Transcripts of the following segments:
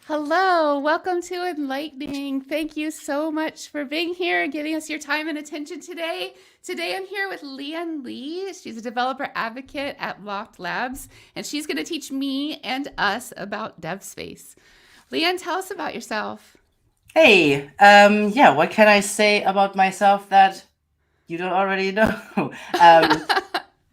Hello, welcome to Enlightning. Thank you so much for being here and giving us your time and attention today. Today I'm here with Leanne Lee. She's a developer advocate at Loft Labs, and she's going to teach me and us about DevSpace. Leanne, tell us about yourself. Hey, yeah, what can I say about myself that you don't already know? Um,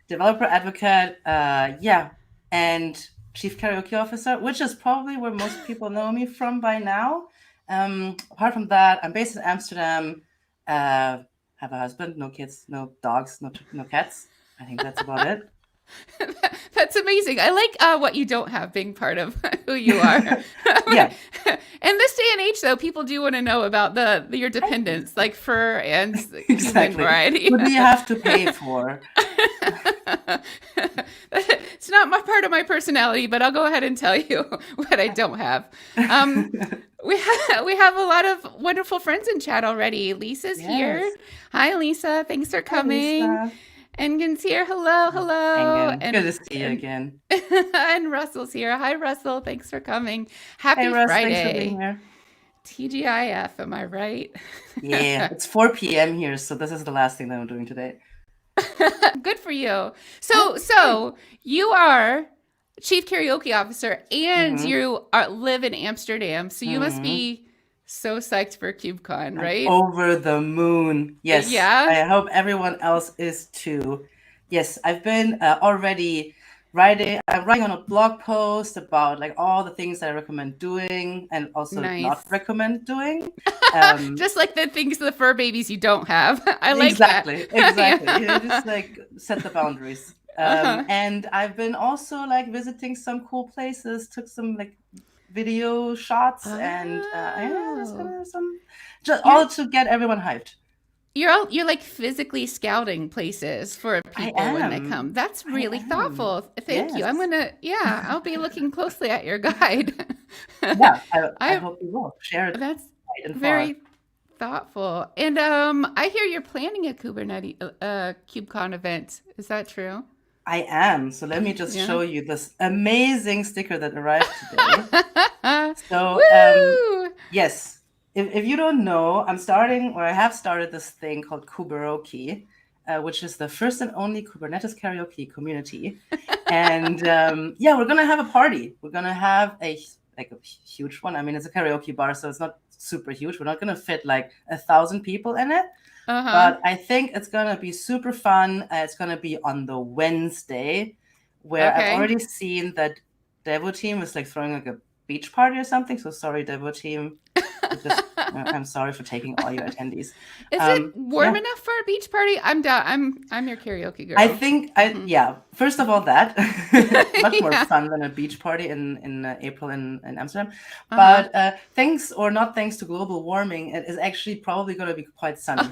Developer advocate, yeah, and chief karaoke officer, which is probably where most people know me from by now. Apart from that, I'm based in Amsterdam, have a husband, no kids, no dogs, no cats. I think that's about it. That's amazing. I like what you don't have being part of who you are. Yeah, In this day and age, though, people do want to know about your I, dependents, like fur and human exactly. variety. Who do you have to pay for? It's not my part of my personality, but I'll go ahead and tell you what I don't have. Um, we have a lot of wonderful friends in chat already. Lisa's here. Yes. Hi, Lisa. Thanks for Hi, coming. Lisa. Engin's here. Hello, hello. Engen. Good to see you And again. and Russell's here. Hi, Russell. Thanks for coming. Hey, Happy Russ, thanks for being Friday. here. TGIF, am I right? Yeah, it's 4 p.m. here, so this is the last thing that I'm doing today. Good for you. Yeah, So, great. so you are chief karaoke officer, and Mm-hmm. live in Amsterdam. So you must Mm-hmm. be so psyched for KubeCon, I'm right? over the moon. Yes, Yeah. I hope everyone else is too. Yes, I've been already writing. I'm writing on a blog post about like all the things that I recommend doing and also not Nice. recommend doing. Um, Just like the things, the fur babies you don't have. I like that. Exactly, exactly. You just Yeah. like set the boundaries. Uh-huh. And I've been also like visiting some cool places, took some like video shots, and yeah, just Oh. gonna some just You're all to get everyone hyped. you're like physically scouting places for I people when they come. am, That's I really am. thoughtful. Thank you. Yes, Yeah, I'll be looking closely at your guide. yeah. I I hope you will share it That's right and far. very thoughtful. And I hear you're planning a Kubernetes KubeCon event. Is that true? I am. So let me just Yeah. show you this amazing sticker that arrived today. So Woo! yes. If you don't know, I'm starting, or I have started this thing called Kuberoki, which is the first and only Kubernetes karaoke community. And yeah, we're gonna have a party. We're gonna have a huge one. I mean, it's a karaoke bar, so it's not super huge. We're not gonna fit like 1,000 people in it, Uh-huh. but I think it's gonna be super fun. It's gonna be on the Wednesday, where I've Okay. already seen that Devo team is like throwing like a beach party or something. So sorry, Devo team. I'm sorry for taking all your attendees. Is it warm Yeah, enough for a beach party? I'm down. I'm your karaoke I girl. think yeah. First of all, that much more Yeah. fun than a beach party in April in Amsterdam. Uh-huh. But thanks or not thanks to global warming, it is actually probably going to be quite sunny.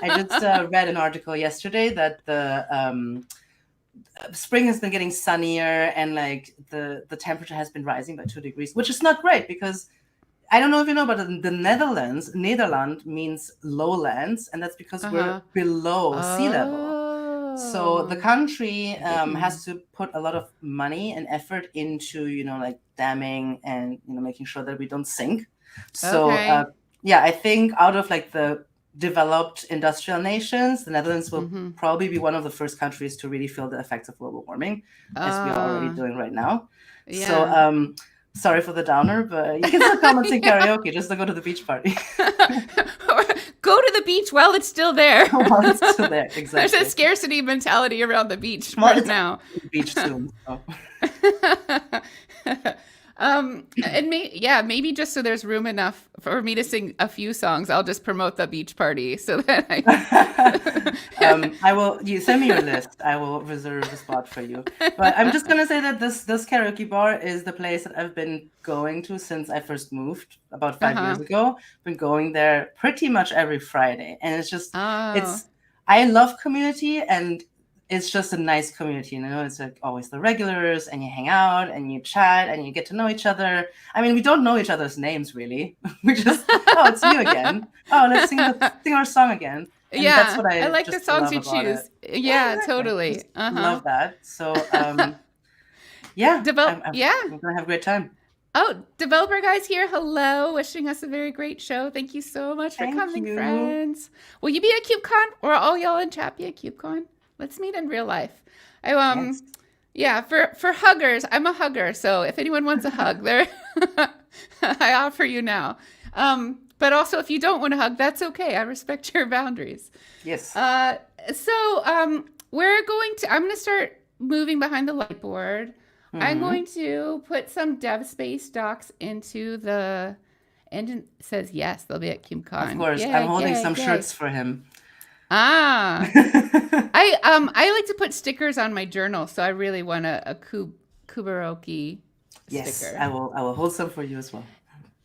I just read an article yesterday that the spring has been getting sunnier and like the temperature has been rising by 2 degrees, which is not great because I don't know if you know, but the Netherlands, Nederland means lowlands, and that's because we're Uh-huh. below sea level. So the Oh. country Mm. has to put a lot of money and effort into, like damming and, making sure that we don't sink. So Okay. yeah, I think out of like the developed industrial nations, the Netherlands will Mm-hmm. probably be one of the first countries to really feel the effects of global warming, as we are already Uh, doing right now. So yeah. sorry for the downer, but you can still come and sing Yeah. karaoke, just don't go to the beach party. Or go to the beach while it's still there. While it's still there, There's a exactly. scarcity mentality around the beach Well, right it's now. beach soon. So. And yeah, maybe just so there's room enough for me to sing a few songs, I'll just promote the beach party so that I will. You send me your list. I will reserve a spot for you. But I'm just gonna say that this karaoke bar is the place that I've been going to since I first moved about 5 years Uh-huh. ago. Been going there pretty much every Friday, and Oh. it's. I love community, and it's just a nice community. It's like always the regulars, and you hang out and you chat and you get to know each other. I mean, we don't know each other's names really. We just, oh, it's you again. Oh, let's sing our song again. And that's Yeah, what I I like the just songs love you about it. choose. Yeah, Yeah, exactly. totally. Just Uh-huh. love that. So yeah, Develop, yeah. I'm gonna have a great time. Oh, developer guys here. Hello, wishing us a very great show. Thank you so much for Thank coming, you. friends. Will you be at KubeCon, or all y'all in chat be at KubeCon? Let's meet in real life. I Yes. yeah, for huggers, I'm a hugger. So if anyone wants a hug, there, I offer you now. But also, if you don't want to hug, that's okay. I respect your boundaries. Yes. I'm going to start moving behind the light board. I'm Hmm. going to put some DevSpace docs into the, and it says yes, they'll be at Of KubeCon. course, I'm Yay, holding yay, some yay. shirts for him. Ah, I like to put stickers on my journal, so I really want a Kuberoki Yes, sticker. I will hold some for you as well.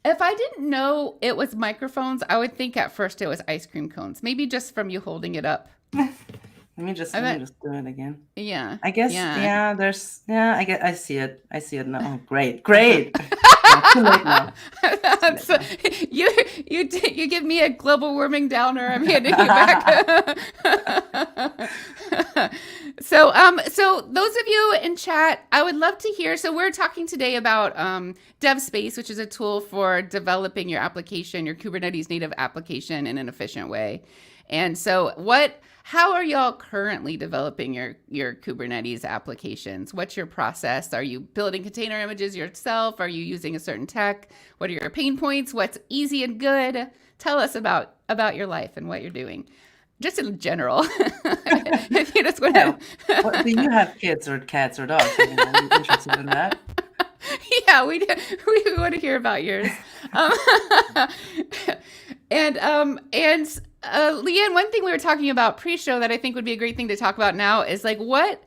If I didn't know it was microphones, I would think at first it was ice cream cones. Maybe just from you holding it up. I Let me bet, just do it again. yeah, I guess, yeah. yeah, I see it. I see it now. Oh, great. Great. Yeah, too late now. Too late So, now. you give me a global warming downer. I'm handing you back. So those of you in chat, I would love to hear. So we're talking today about DevSpace, which is a tool for developing your application, your Kubernetes native application in an efficient way. And so how are y'all currently developing your Kubernetes applications? What's your process? Are you building container images yourself? Are you using a certain tech? What are your pain points? What's easy and good? Tell us about your life and what you're doing. Just in general. If you just want Yeah. to What, do you have kids or cats or dogs? I mean, are you interested in that? Yeah, we want to hear about yours. Um, and Leanne, one thing we were talking about pre-show that I think would be a great thing to talk about now is like what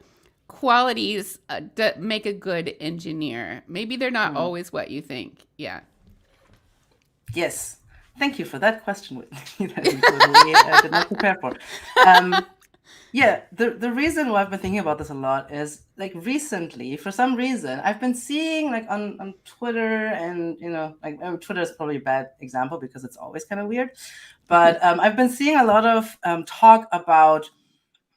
qualities make a good engineer. Maybe they're not Hmm. always what you think. Yeah. Yes. Thank you for that question, Whitney, that we totally did not prepare for. Yeah, the reason why I've been thinking about this a lot is like recently, for some reason, I've been seeing like on Twitter, and like Twitter is probably a bad example because it's always kind of weird, but I've been seeing a lot of talk about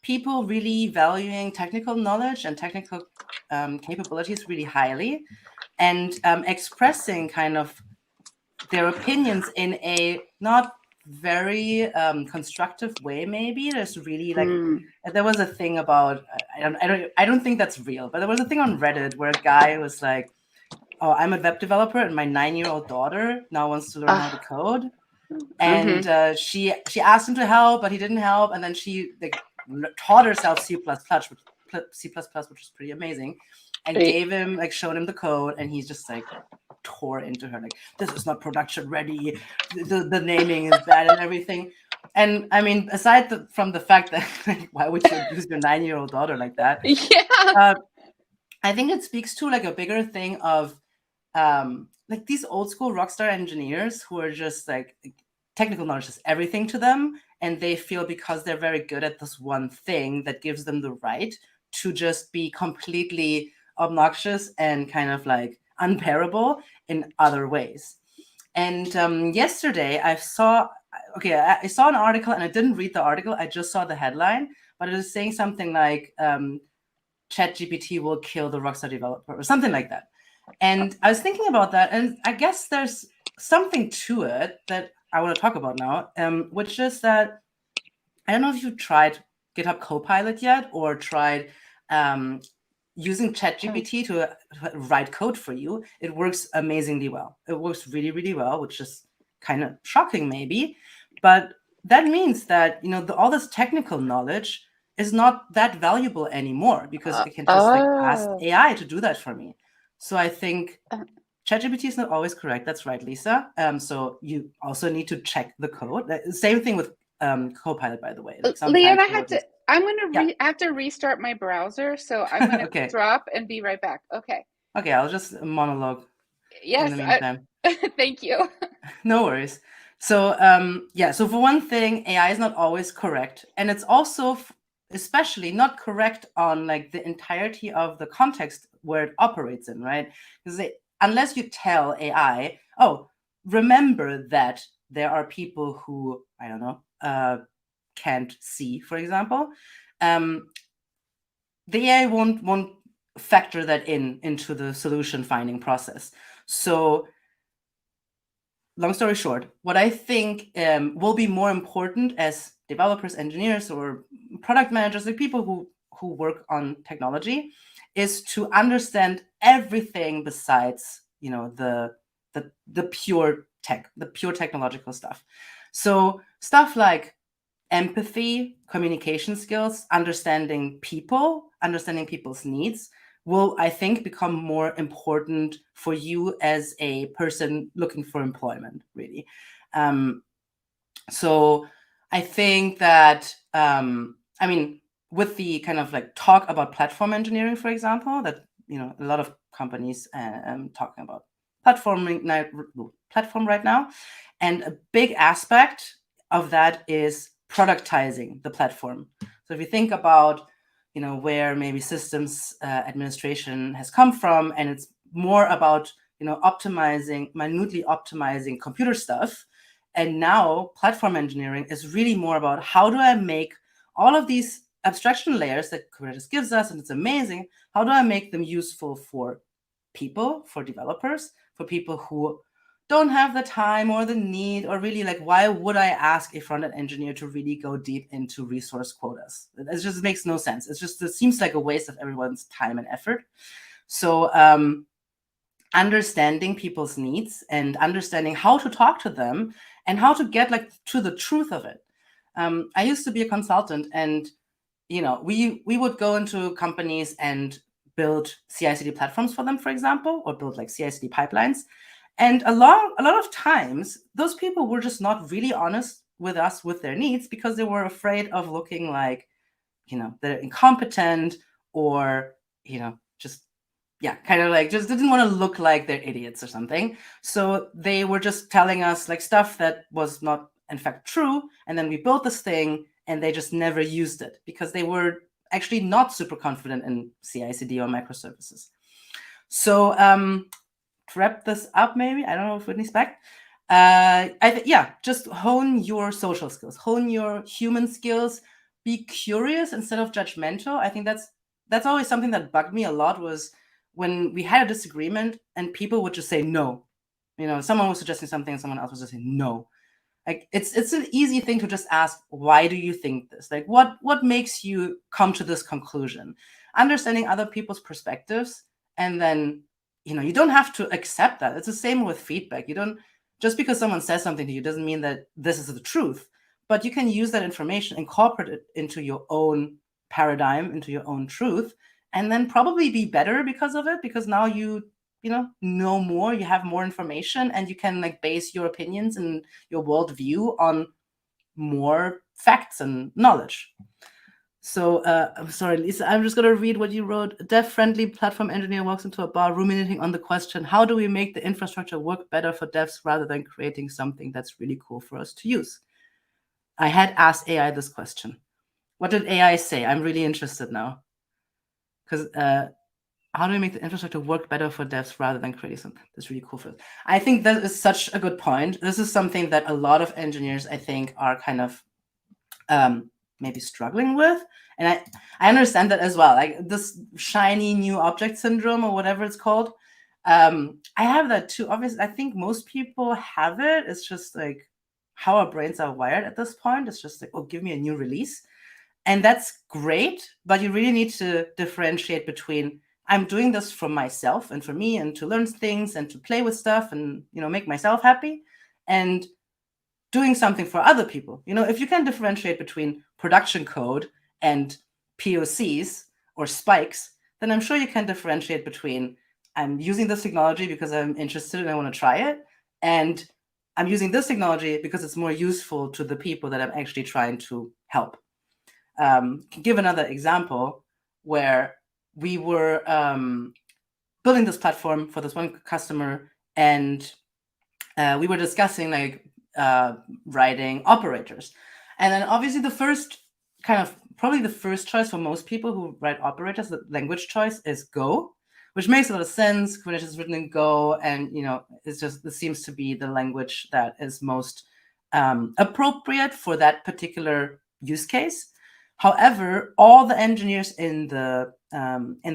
people really valuing technical knowledge and technical capabilities really highly, and expressing kind of their opinions in a not very constructive way. Maybe there's really like there was a thing about I don't think that's real, but there was a thing on Reddit where a guy was like, "Oh, I'm a web developer, and my 9-year-old daughter now wants to learn how to code." And Mm-hmm. she asked him to help, but he didn't help, and then she like taught herself C++, which is pretty amazing, and gave him like shown him the code, and he's just like tore into her like, this is not production ready, the naming is bad and everything. And I mean, aside from the fact that like, why would you abuse your 9-year-old daughter like that, Yeah. I think it speaks to like a bigger thing of like these old school rockstar engineers who are just like technical knowledge is everything to them, and they feel because they're very good at this one thing that gives them the right to just be completely obnoxious and kind of like unbearable in other ways. And yesterday I saw an article, and I didn't read the article, I just saw the headline, but it was saying something like ChatGPT will kill the rockstar developer or something like that. And I was thinking about that, and I guess there's something to it that I want to talk about now, which is that I don't know if you've tried GitHub Copilot yet, or tried using ChatGPT to write code for you. It works amazingly well. It works really, really well, which is kind of shocking maybe. But that means that, all this technical knowledge is not that valuable anymore because I can just like ask Oh. AI to do that for me. So I think ChatGPT is not always correct. That's right, Lisa. So you also need to check the code. Same thing with Copilot, by the way. Like Leanne, sometimes I'm gonna yeah. I have to restart my browser, so I'm gonna Okay. drop and be right back. Okay. Okay, I'll just monologue in the Yes, meantime. thank you. No worries. So so for one thing, AI is not always correct, and it's also especially not correct on like the entirety of the context where it operates in, right? Because unless you tell AI, oh, remember that there are people who, I don't know, can't see, for example, the AI won't factor that into the solution finding process. So long story short, what I think will be more important as developers, engineers, or product managers, like people who work on technology, is to understand everything besides, the pure tech, the pure technological stuff. So stuff like empathy, communication skills, understanding people's needs will, I think, become more important for you as a person looking for employment, really. So I think that, with the kind of like talk about platform engineering, for example, that, a lot of companies talking about platform right now. And a big aspect of that is productizing the platform. So if you think about, where maybe systems administration has come from, and it's more about, minutely optimizing computer stuff. And now platform engineering is really more about how do I make all of these abstraction layers that Kubernetes gives us, and it's amazing, how do I make them useful for people, for developers, for people who don't have the time or the need, or really like, why would I ask a front-end engineer to really go deep into resource quotas? It just makes no sense. It seems like a waste of everyone's time and effort. So understanding people's needs and understanding how to talk to them and how to get like to the truth of it. I used to be a consultant, and we would go into companies and build CI/CD platforms for them, for example, or build like CI/CD pipelines. And a lot of times, those people were just not really honest with us with their needs, because they were afraid of looking like, they're incompetent, or, just, kind of like just didn't want to look like they're idiots or something. So they were just telling us like stuff that was not in fact true. And then we built this thing, and they just never used it because they were actually not super confident in CI/CD or microservices. So to wrap this up, maybe, I don't know if Whitney's back. Just hone your social skills, hone your human skills, be curious instead of judgmental. I think that's always something that bugged me a lot, was when we had a disagreement and people would just say no. Someone was suggesting something and someone else was just saying no. Like it's an easy thing to just ask, why do you think this? Like what makes you come to this conclusion? Understanding other people's perspectives, and then you don't have to accept that. It's the same with feedback. You don't, just because someone says something to you doesn't mean that this is the truth, but you can use that information, incorporate it into your own paradigm, into your own truth, and then probably be better because of it, because now you know more, you have more information, and you can like base your opinions and your worldview on more facts and knowledge. So I'm sorry, Lisa, I'm just going to read what you wrote. A dev-friendly platform engineer walks into a bar ruminating on the question, how do we make the infrastructure work better for devs rather than creating something that's really cool for us to use? I had asked AI this question. What did AI say? I'm really interested now. Because how do we make the infrastructure work better for devs rather than creating something that's really cool for us? I think that is such a good point. This is something that a lot of engineers, I think, are kind of maybe struggling with. And I understand that as well, like this shiny new object syndrome or whatever it's called. I have that too. Obviously, I think most people have it. It's just like how our brains are wired at this point. It's just like, oh, give me a new release. And that's great, but you really need to differentiate between, I'm doing this for myself and for me and to learn things and to play with stuff and, make myself happy, and doing something for other people. If you can differentiate between production code and POCs or spikes, then I'm sure you can differentiate between, I'm using this technology because I'm interested and I want to try it, and I'm using this technology because it's more useful to the people that I'm actually trying to help. Give another example where we were building this platform for this one customer, and we were discussing like writing operators. And then obviously probably the first choice for most people who write operators, the language choice is Go, which makes a lot of sense. Kubernetes is written in Go, and it seems to be the language that is most appropriate for that particular use case. However, all the engineers in the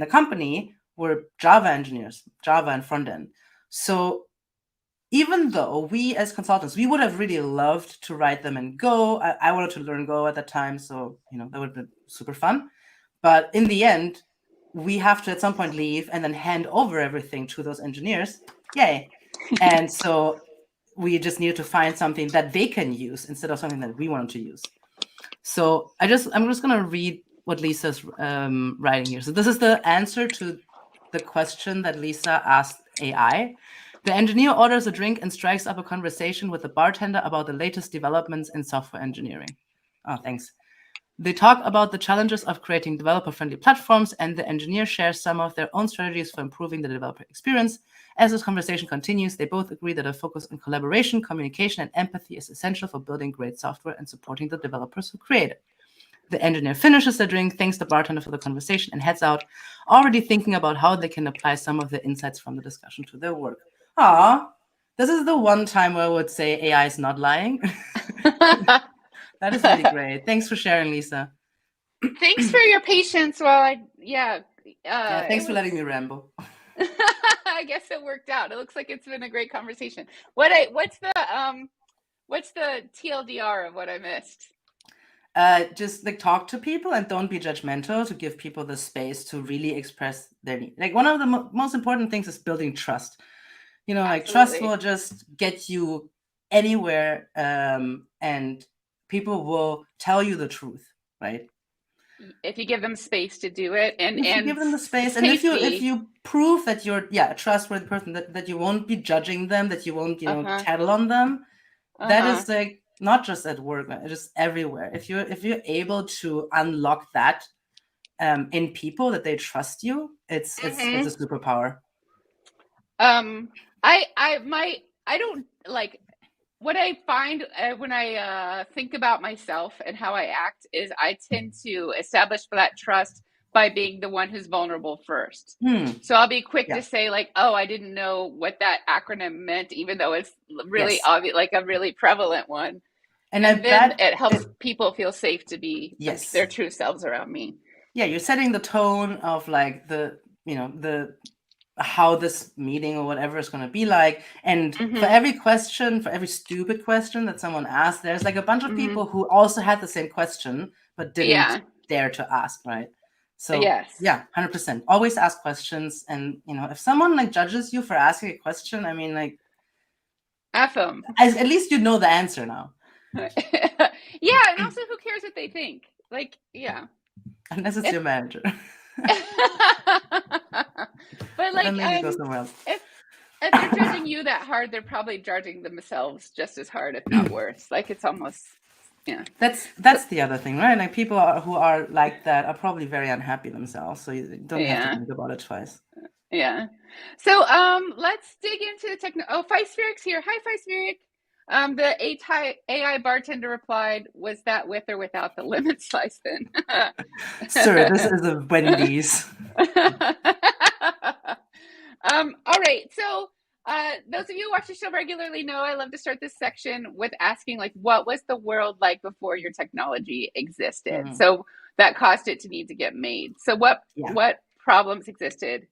company were Java engineers, Java and front end. So even though we as consultants, we would have really loved to write them in Go. I wanted to learn Go at that time, so that would have been super fun. But in the end, we have to at some point leave and then hand over everything to those engineers. Yay. And so we just needed to find something that they can use instead of something that we wanted to use. So I'm just going to read what Lisa's writing here. So this is the answer to the question that Lisa asked AI. The engineer orders a drink and strikes up a conversation with the bartender about the latest developments in software engineering. Oh, thanks. They talk about the challenges of creating developer-friendly platforms, and the engineer shares some of their own strategies for improving the developer experience. As this conversation continues, they both agree that a focus on collaboration, communication, and empathy is essential for building great software and supporting the developers who create it. The engineer finishes the drink, thanks the bartender for the conversation, and heads out, already thinking about how they can apply some of the insights from the discussion to their work. This is the one time where I would say AI is not lying. That is really great. Thanks for sharing, Lisa. Thanks for your patience while thanks for letting me ramble. I guess it worked out. It looks like it's been a great conversation. What's the TLDR of what I missed? Just talk to people and don't be judgmental, to give people the space to really express their need. One of the most important things is building trust. Trust will just get you anywhere, and people will tell you the truth, right? If you give them space to do it, and you give them the space, and if you prove that you're a trustworthy person, that you won't be judging them, that you won't tattle on them, that is not just at work, just everywhere. If you're able to unlock that in people, that they trust you, it's a superpower. I don't like what I find when I think about myself and how I act is I tend to establish that trust by being the one who's vulnerable first. So I'll be quick to say oh, I didn't know what that acronym meant, even though it's really obvious, a really prevalent one. And then it helps people feel safe to be their true selves around me. Yeah, you're setting the tone of the how this meeting or whatever is going to be like. And for every question, for every stupid question that someone asks, there's a bunch of people who also had the same question, but didn't dare to ask, right? So yeah, 100%. Always ask questions. And, if someone judges you for asking a question, I mean, F them. At least you know the answer now. Yeah, and also who cares what they think? Unless it's your manager. But then maybe go somewhere else. If they're judging you that hard, they're probably judging themselves just as hard, if not worse. It's almost That's the other thing, right? People who are like that are probably very unhappy themselves, so you don't have to think about it twice. Yeah. So let's dig into the techno. Oh, Phi-Spheric's here. Hi, Phi-Spheric. The AI bartender replied, "Was that with or without the lemon slice then?" Sir, this is a Wendy's. All right. So those of you who watch the show regularly know I love to start this section with asking, what was the world like before your technology existed? So that caused it to need to get made. So what problems existed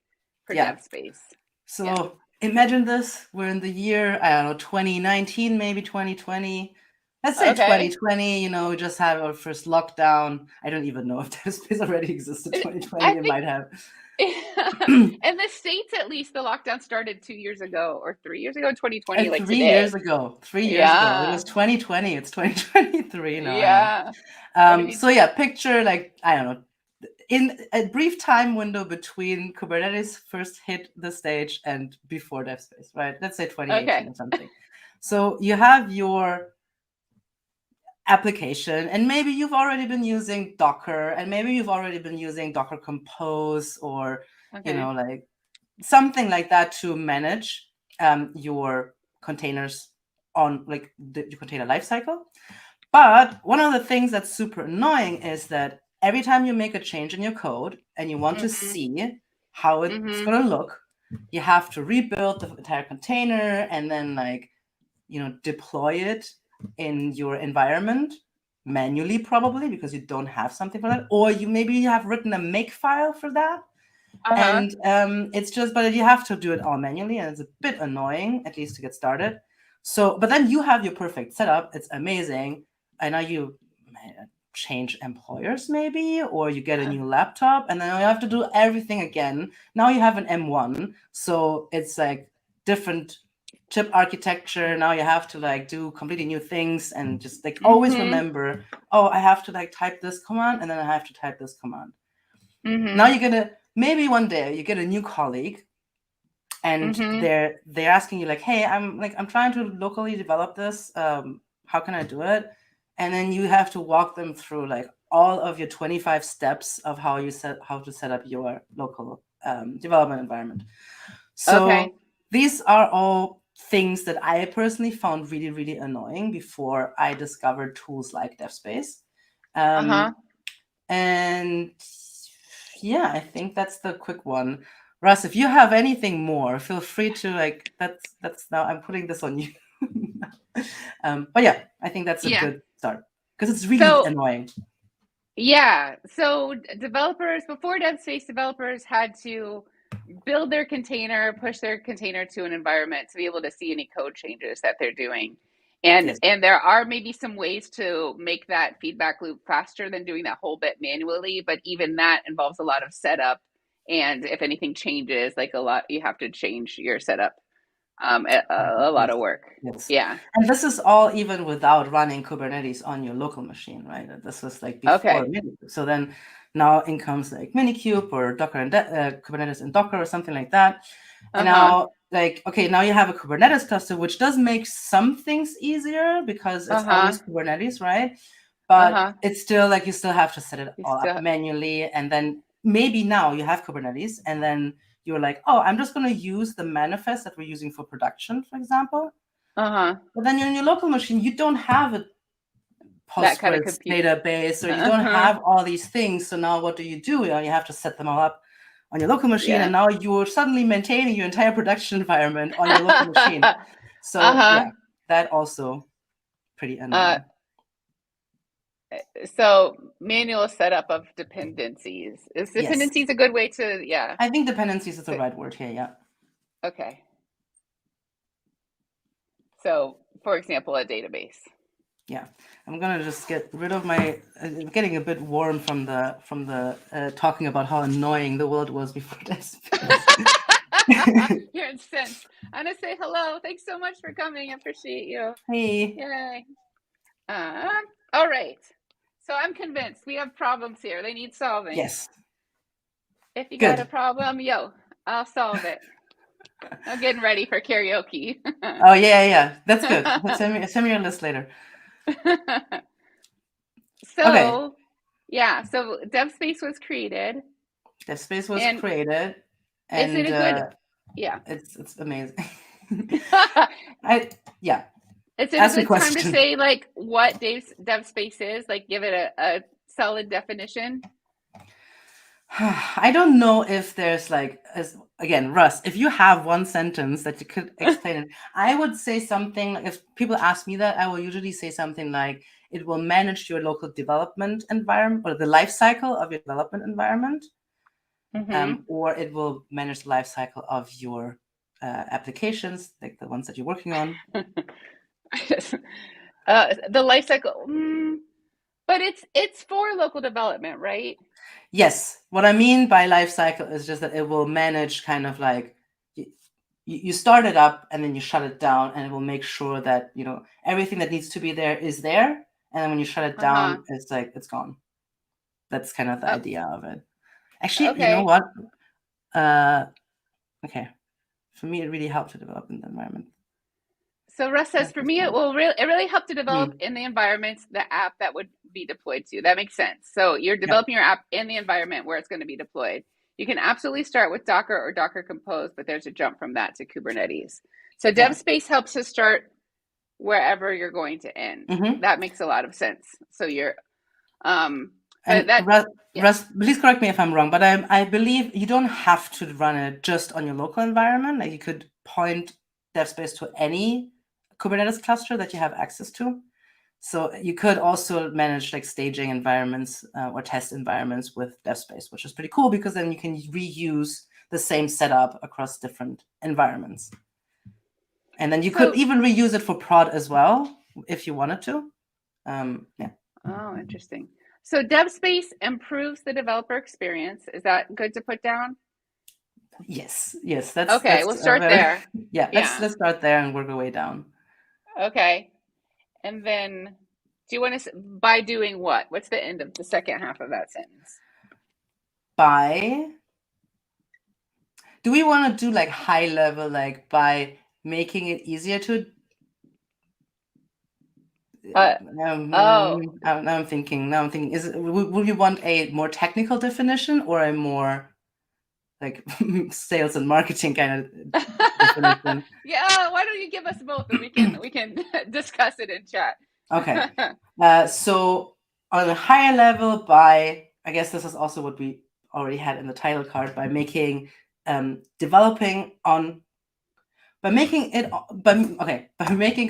for DevSpace? So imagine this. We're in the year, 2019, maybe 2020. Let's say 2020, we just had our first lockdown. I don't even know if DevSpace already existed 2020. It might have. In the States, at least, the lockdown started 2 years ago or 3 years ago, 2020. 3 years ago. 3 years ago. It was 2020. It's 2023 now. Yeah. Picture I don't know, in a brief time window between Kubernetes first hit the stage and before DevSpace, right? Let's say 2018 or something. So you have your application, and maybe you've already been using Docker, and maybe you've already been using Docker Compose or something like that to manage your containers on your container lifecycle. But one of the things that's super annoying is that every time you make a change in your code and you want to see how it's going to look, you have to rebuild the entire container and then deploy it in your environment manually, probably because you don't have something for that, or maybe you have written a make file for that. And it's just, but you have to do it all manually, and it's a bit annoying, at least to get started. So, but then you have your perfect setup. It's amazing. And now you change employers maybe, or you get a new laptop, and then you have to do everything again. Now you have an M1, so it's like different chip architecture. Now you have to like do completely new things, and just like always remember, oh, I have to like type this command, and then I have to type this command. Now you're gonna, maybe one day you get a new colleague, and they're asking you like, hey, I'm trying to locally develop this. How can I do it? And then you have to walk them through like all of your 25 steps of how to set up your local development environment. So these are all things that I personally found really, really annoying before I discovered tools like DevSpace. And yeah, I think that's the quick one. Russ, if you have anything more, feel free to like, that's now I'm putting this on you. But yeah, I think that's a good start, because it's really annoying. Yeah. So developers, before DevSpace, developers had to build their container, push their container to an environment to be able to see any code changes that they're doing. And there are maybe some ways to make that feedback loop faster than doing that whole bit manually, but even that involves a lot of setup. And if anything changes, like you have to change your setup. A lot of work. Yeah. And this is all even without running Kubernetes on your local machine, right? This was like before Minikube. So then now in comes like Minikube or Docker and Kubernetes and Docker or something like that. And now like, okay, now you have a Kubernetes cluster, which does make some things easier because it's always Kubernetes, right? But it's still like, you still have to set it all up manually. And then maybe now you have Kubernetes, and then you're like, oh, I'm just going to use the manifest that we're using for production, for example. But then you're in your local machine, you don't have a Postgres database, or you don't have all these things. So now what do? You have to set them all up on your local machine, and now you're suddenly maintaining your entire production environment on your local machine. So yeah, that also pretty annoying. So manual setup of dependencies. Is dependencies a good way to, I think dependencies is the right word here, yeah. Okay. So, for example, a database. Yeah, I'm gonna just get rid of my. I'm getting a bit warm from the talking about how annoying the world was before this. You're incensed. I'm gonna say hello. Thanks so much for coming. I appreciate you. Hey. Yay. All right. So I'm convinced we have problems here. They need solving. Yes. If you got a problem, I'll solve it. I'm getting ready for karaoke. Oh yeah, that's good. Send me your list later. So DevSpace was created. DevSpace was created. And is it a good? Yeah, it's amazing. Is it a good time to say like what DevSpace is? Like, give it a solid definition. I don't know if there's like, again, Russ, if you have one sentence that you could explain it, I would say something. If people ask me that, I will usually say something like, it will manage your local development environment, or the life cycle of your development environment, or it will manage the life cycle of your applications, like the ones that you're working on. The life cycle, but it's for local development, right? Yes. What I mean by life cycle is just that it will manage kind of like, you start it up and then you shut it down, and it will make sure that, everything that needs to be there is there. And then when you shut it down, it's like, it's gone. That's kind of the idea of it. Actually, you know what? Okay. For me, it really helped to develop in the environment. So Russ says, for me, it really helped to develop in the environment the app that would be deployed to. That makes sense. So you're developing your app in the environment where it's going to be deployed. You can absolutely start with Docker or Docker Compose, but there's a jump from that to Kubernetes. So DevSpace helps us start wherever you're going to end. That makes a lot of sense. So you're, Russ, please correct me if I'm wrong, but I believe you don't have to run it just on your local environment. Like, you could point DevSpace to any Kubernetes cluster that you have access to. So you could also manage like staging environments or test environments with DevSpace, which is pretty cool because then you can reuse the same setup across different environments. And then you could even reuse it for prod as well if you wanted to. Yeah. Oh, interesting. So DevSpace improves the developer experience. Is that good to put down? Yes. That's okay. We'll start there. Yeah. Let's start there and work our way down. Okay. And then, do you want to by doing what? What's the end of the second half of that sentence? Do we want to do like high level, like by making it easier to? Now I'm thinking. Would you want a more technical definition or a more like sales and marketing kind of definition? Yeah, why don't you give us both and we can discuss it in chat. Okay. So on a higher level, I guess this is also what we already had in the title card, by making by making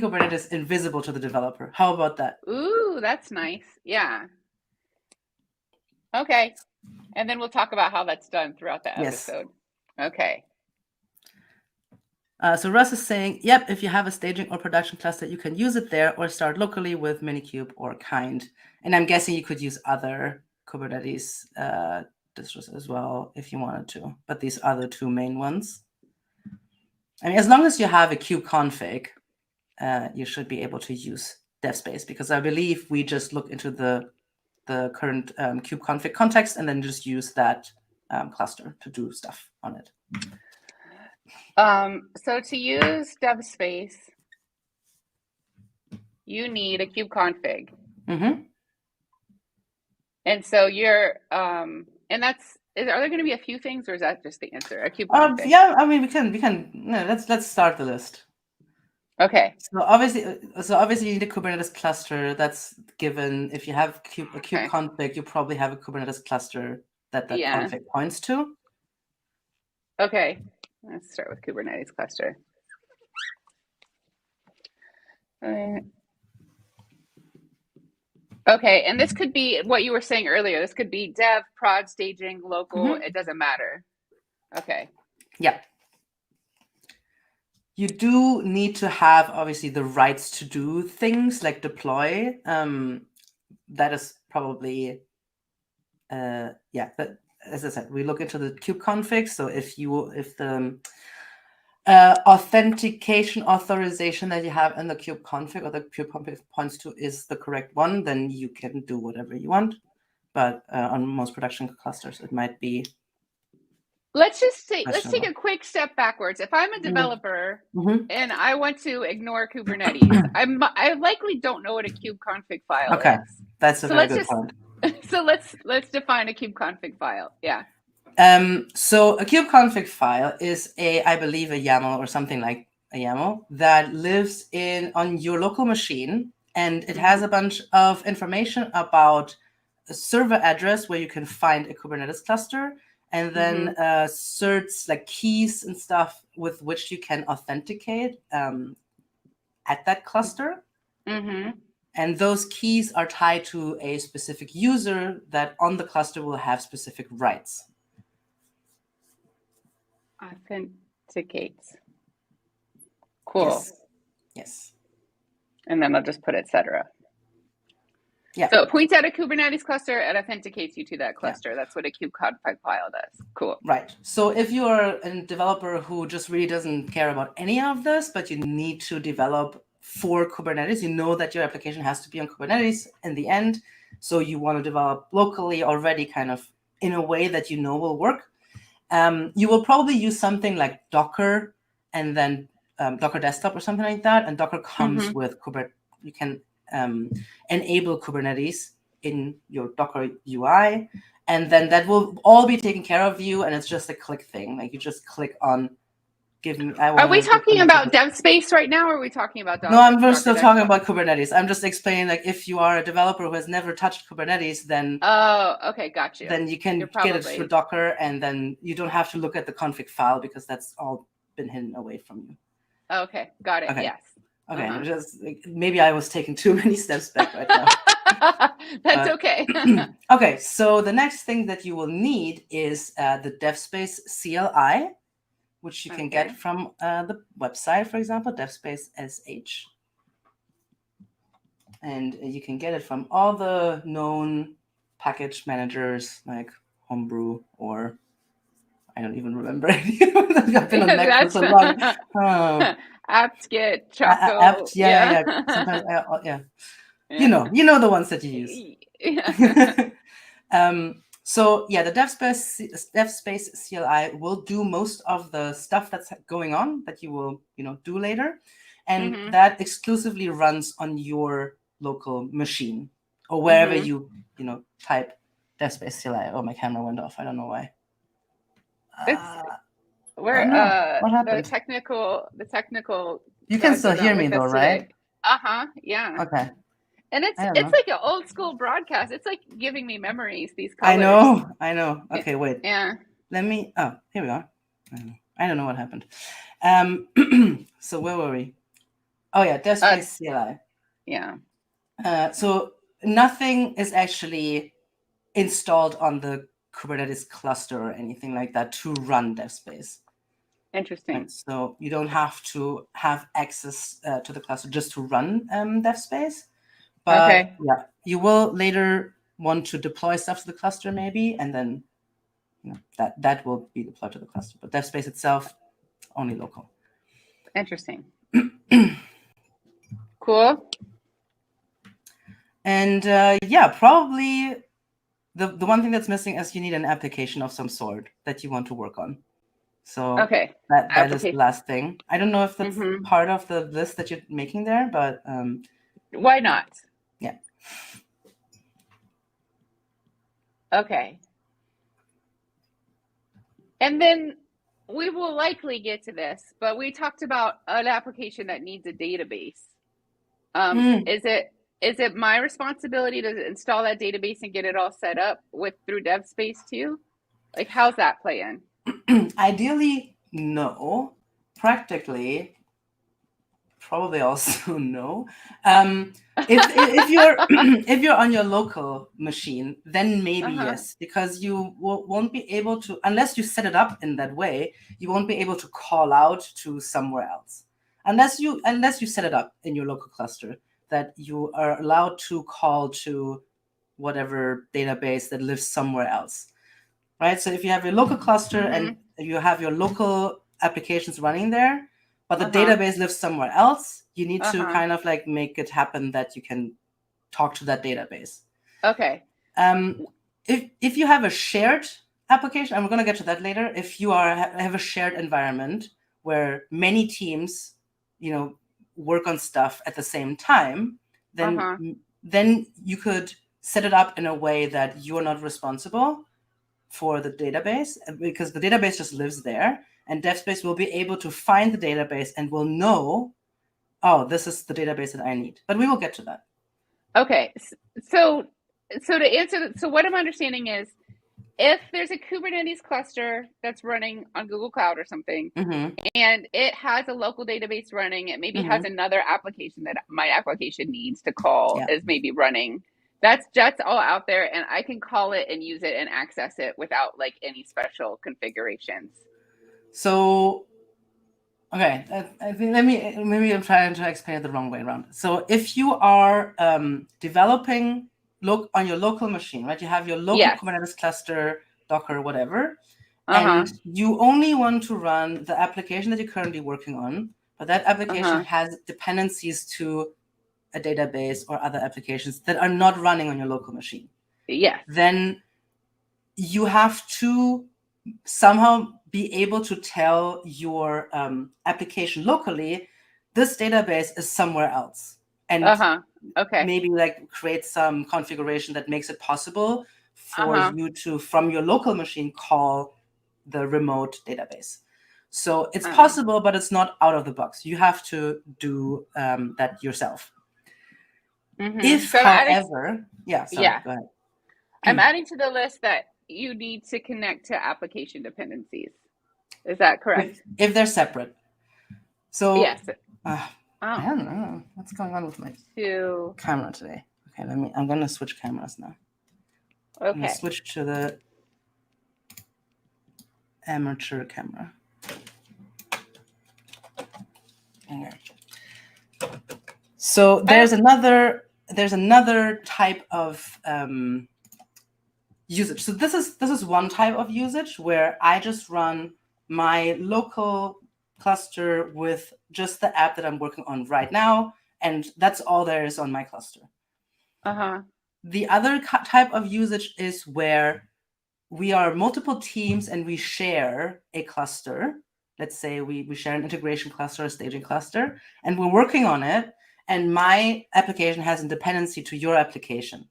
Kubernetes invisible to the developer. How about that? Ooh, that's nice. Yeah. Okay. And then we'll talk about how that's done throughout the episode. Yes. Okay. So Russ is saying, yep, if you have a staging or production cluster, you can use it there or start locally with Minikube or Kind. And I'm guessing you could use other Kubernetes distros as well if you wanted to, but these are the two main ones. I mean, as long as you have a kubeconfig, you should be able to use DevSpace, because I believe we just look into the current kubeconfig context and then just use that cluster to do stuff on it. So to use DevSpace, you need a kubeconfig. Mm-hmm. And so you're, and that's, are there going to be a few things, or is that just the answer? A kubeconfig? Yeah, I mean, we can. No, let's start the list. Okay. So obviously you need a Kubernetes cluster that's given. If you have a kubeconfig, you probably have a Kubernetes cluster that config points to. Okay, let's start with Kubernetes cluster. Okay, and this could be what you were saying earlier. This could be dev, prod, staging, local. Mm-hmm. It doesn't matter. Okay. Yeah. You do need to have, obviously, the rights to do things like deploy. That is probably, as I said, we look into the kubeconfig. So if the authentication authorization that you have in the kubeconfig or the kubeconfig points to is the correct one, then you can do whatever you want. But on most production clusters, it might be. Let's take a quick step backwards. If I'm a developer and I want to ignore Kubernetes, I likely don't know what a kubeconfig file is. That's a very good point. So let's define a kubeconfig file. Yeah. So a kubeconfig file is I believe a YAML or something like a YAML that lives on your local machine, and it has a bunch of information about a server address where you can find a Kubernetes cluster, and then certs like keys and stuff with which you can authenticate at that cluster. Mm-hmm. And those keys are tied to a specific user that on the cluster will have specific rights. Authenticates. Cool. Yes. And then I'll just put etc. Yeah. So it points at a Kubernetes cluster and authenticates you to that cluster. Yeah. That's what a kubeconfig file does. Cool. Right. So if you are a developer who just really doesn't care about any of this, but you need to develop for Kubernetes, you know that your application has to be on Kubernetes in the end. So you want to develop locally already, kind of in a way that you know will work. You will probably use something like Docker and then Docker Desktop or something like that. And Docker comes with Kubernetes. You can enable Kubernetes in your Docker UI, and then that will all be taken care of you. And it's just a click thing. Like you just click on give me. Are we talking about DevSpace right now, or are we talking about Docker? No, we're still talking about Kubernetes. I'm just explaining, like, if you are a developer who has never touched Kubernetes, then okay, got you. Then you can get it through Docker, and then you don't have to look at the config file because that's all been hidden away from you. Okay, got it. Okay. Yes. Okay, Uh-huh. just maybe I was taking too many steps back right now. That's okay. Okay, so the next thing that you will need is the DevSpace CLI, which you can get Okay. from the website, for example, DevSpace SH. And you can get it from all the known package managers like Homebrew or I don't even remember any. I've been on Mac for so long. apt-get, Apt, Choco. yeah. Sometimes, yeah. You know the ones that you use. So yeah, the DevSpace CLI will do most of the stuff that's going on that you will do later, and that exclusively runs on your local machine or wherever you type DevSpace CLI. Oh, my camera went off. I don't know why. Where what happened? the technical You can gods still are hear not me with though, us right? today. Yeah. Okay. And it's like an old school broadcast. It's like giving me memories, these colors. I know. Okay, wait. Yeah. Let me here we are. I don't know what happened. So where were we? Oh yeah, DevSpace CLI. Yeah. So nothing is actually installed on the Kubernetes cluster or anything like that to run DevSpace. Interesting. Right? So you don't have to have access to the cluster just to run DevSpace. But yeah, you will later want to deploy stuff to the cluster maybe, and then that will be deployed to the cluster. But DevSpace itself, only local. Interesting. Cool. And yeah, probably the one thing that's missing is you need an application of some sort that you want to work on. So that is the last thing. I don't know if that's part of the list that you're making there, but why not? Yeah. Okay. And then we will likely get to this, but we talked about an application that needs a database. Is it my responsibility to install that database and get it all set up through DevSpace too? Like, how's that play in? Ideally, no. Practically, probably also no. If you're if you're on your local machine, then maybe yes, because you won't be able to, unless you set it up in that way, you won't be able to call out to somewhere else, unless you set it up in your local cluster that you are allowed to call to whatever database that lives somewhere else, right? So if you have your local cluster and you have your local applications running there, but the database lives somewhere else, you need to kind of like make it happen that you can talk to that database. Okay. If you have a shared application, and we're going to get to that later, if you have a shared environment where many teams, work on stuff at the same time, then you could set it up in a way that you're not responsible for the database, because the database just lives there, and DevSpace will be able to find the database and will know, oh, this is the database that I need. But we will get to that. Okay. So to answer, so what I'm understanding is, if there's a Kubernetes cluster that's running on Google Cloud or something, and it has a local database running, it maybe has another application that my application needs to call is maybe running. That's all out there, and I can call it and use it and access it without like any special configurations. So, okay, I think maybe I'm trying to explain it the wrong way around. So if you are developing on your local machine, right? You have your local Kubernetes cluster, Docker, whatever, and you only want to run the application that you're currently working on, but that application has dependencies to a database or other applications that are not running on your local machine. Yes. Then you have to somehow be able to tell your application locally, this database is somewhere else. And maybe like create some configuration that makes it possible for you to, from your local machine, call the remote database. So it's possible, but it's not out of the box. You have to do that yourself. If, however, go ahead. I'm adding to the list that you need to connect to application dependencies. Is that correct? If they're separate. So yes. I don't know what's going on with my camera today. Okay, I'm gonna switch cameras now. Okay. I'm gonna switch to the amateur camera. Okay. So there's another type of usage. So this is one type of usage where I just run my local cluster with just the app that I'm working on right now, and that's all there is on my cluster. The other type of usage is where we are multiple teams and we share a cluster. Let's say we share an integration cluster, a staging cluster, and we're working on it, and my application has a dependency to your application.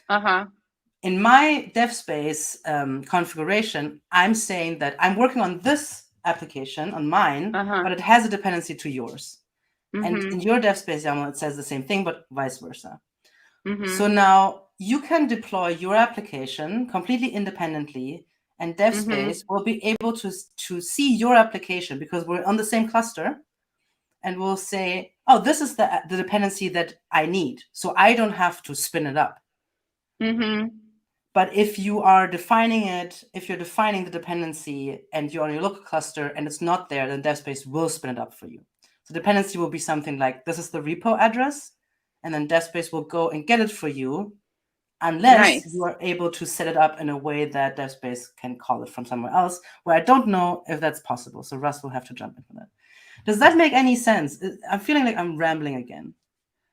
In my DevSpace configuration, I'm saying that I'm working on this application, on mine, but it has a dependency to yours. And in your DevSpace YAML, it says the same thing, but vice versa. So now you can deploy your application completely independently, and DevSpace will be able to see your application because we're on the same cluster, and we'll say, oh, this is the dependency that I need. So I don't have to spin it up. But if you are defining it, if you're defining the dependency and you're on your local cluster and it's not there, then DevSpace will spin it up for you. So dependency will be something like, this is the repo address, and then DevSpace will go and get it for you, unless you are able to set it up in a way that DevSpace can call it from somewhere else, where I don't know if that's possible. So Russ will have to jump into that. Does that make any sense? I'm feeling like I'm rambling again.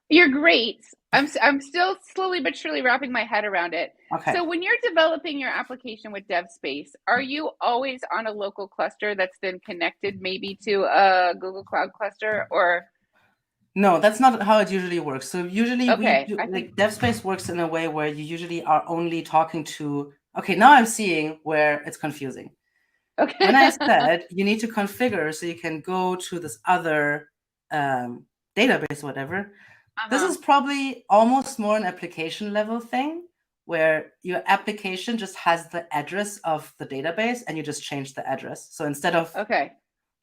You're great. I'm still slowly but surely wrapping my head around it. Okay. So when you're developing your application with DevSpace, are you always on a local cluster that's then connected maybe to a Google Cloud cluster, or? No, that's not how it usually works. So usually think DevSpace works in a way where you usually are only talking to, okay, now I'm seeing where it's confusing. Okay. When I said you need to configure so you can go to this other database or whatever, this is probably almost more an application level thing where your application just has the address of the database and you just change the address. So instead of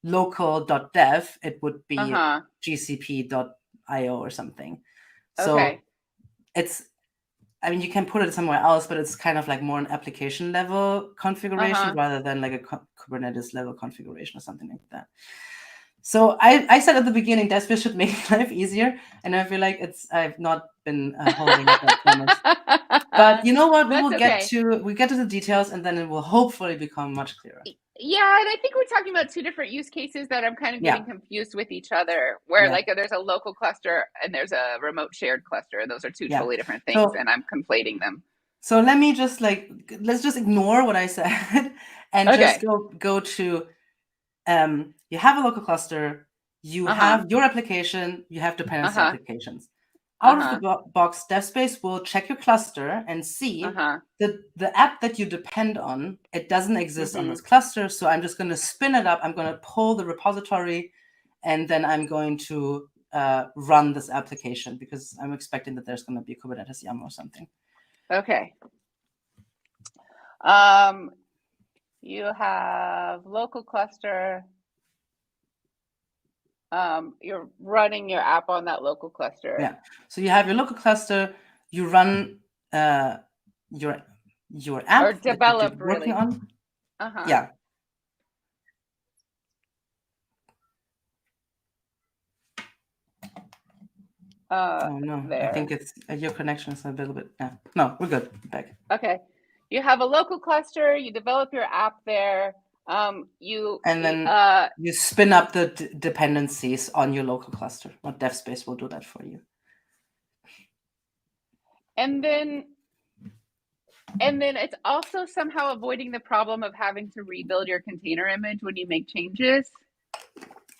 local.dev, it would be gcp.io or something. So it's, I mean, you can put it somewhere else, but it's kind of like more an application level configuration rather than like a Kubernetes level configuration or something like that. So I said at the beginning, DevSpace should make life easier, and I feel like I've not been holding up that promise. But you know what? We get to the details, and then it will hopefully become much clearer. Yeah, and I think we're talking about two different use cases that I'm kind of getting confused with each other, where like there's a local cluster and there's a remote shared cluster. Those are two totally different things, and I'm conflating them. So let me just let's just ignore what I said and just go to you have a local cluster, you have your application, you have dependency applications. Out of the box, DevSpace will check your cluster and see the app that you depend on, it doesn't exist on this cluster, so I'm just going to spin it up. I'm going to pull the repository, and then I'm going to run this application because I'm expecting that there's going to be a Kubernetes YAML or something. Okay. You have local cluster. You're running your app on that local cluster. Yeah. So you have your local cluster. You run your app or develop that you're working on. Yeah. Oh no, I think it's your connection is a little bit. No, we're good. Back. Okay. You have a local cluster. You develop your app there. You spin up the dependencies on your local cluster. Not DevSpace will do that for you. And then it's also somehow avoiding the problem of having to rebuild your container image when you make changes.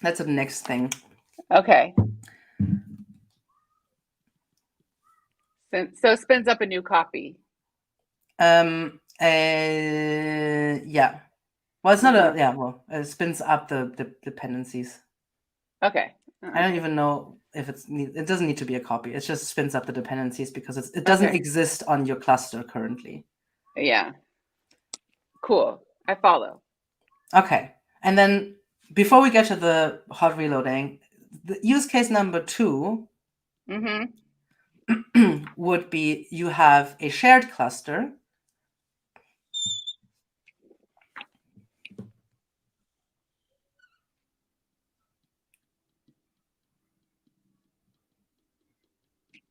That's the next thing. Okay. So it spins up a new copy. Yeah. Well, it's not well, it spins up the dependencies. Okay. I don't even know if it doesn't need to be a copy. It just spins up the dependencies because it doesn't exist on your cluster currently. Yeah. Cool. I follow. Okay. And then before we get to the hot reloading, the use case number 2 would be you have a shared cluster.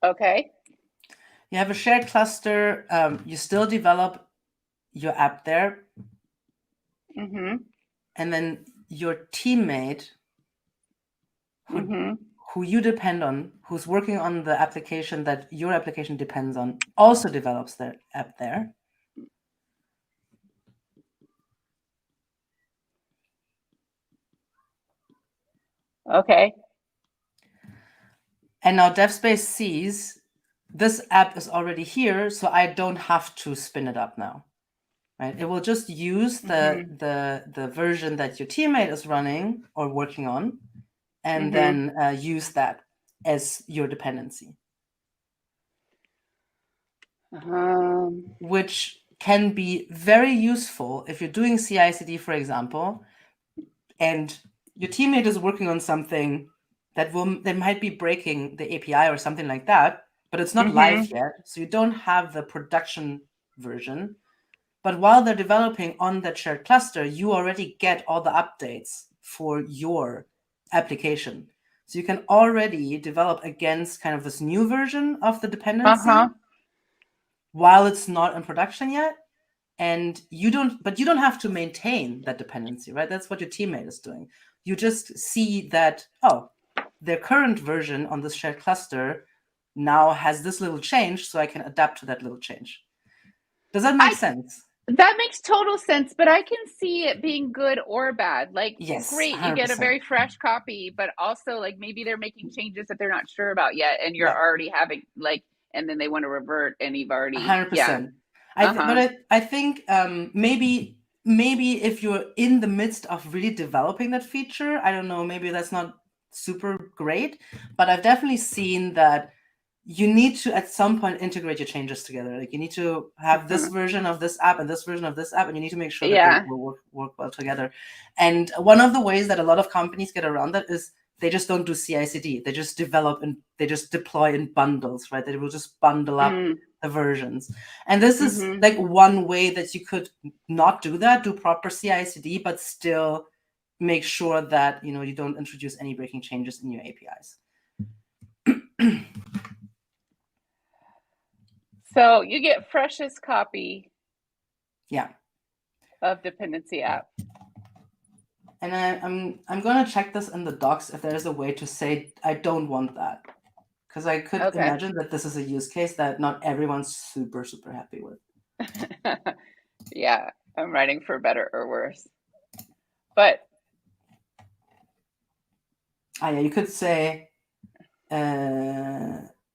Okay. You have a shared cluster. You still develop your app there. And then your teammate who you depend on, who's working on the application that your application depends on, also develops their app there. Okay. And now DevSpace sees this app is already here, so I don't have to spin it up now. Right? It will just use the version that your teammate is running or working on, and then use that as your dependency. Which can be very useful if you're doing CI/CD, for example, and your teammate is working on something that might be breaking the API or something like that, but it's not live yet, so you don't have the production version. But while they're developing on that shared cluster, you already get all the updates for your application. So you can already develop against kind of this new version of the dependency while it's not in production yet. And you don't have to maintain that dependency, right? That's what your teammate is doing. You just see that, oh, their current version on this shared cluster now has this little change, so I can adapt to that little change. Does that make sense? That makes total sense, but I can see it being good or bad. Like, yes, great, 100%. You get a very fresh copy, but also like maybe they're making changes that they're not sure about yet, and you're already having like, and then they want to revert, and you've already 100%. But I think maybe if you're in the midst of really developing that feature, I don't know, maybe that's not super great, but I've definitely seen that you need to at some point integrate your changes together. Like you need to have this version of this app and this version of this app, and you need to make sure that they will work well together. And one of the ways that a lot of companies get around that is they just don't do CI/CD. They just develop and they just deploy in bundles, right? They will just bundle up the versions. And this is like one way that you could not do that, do proper CI/CD, but still make sure that you don't introduce any breaking changes in your APIs. So you get freshest copy. Yeah. Of dependency app. And I'm gonna check this in the docs if there's a way to say I don't want that, because I could imagine that this is a use case that not everyone's super happy with. Yeah, I'm writing for better or worse, but yeah, you could say.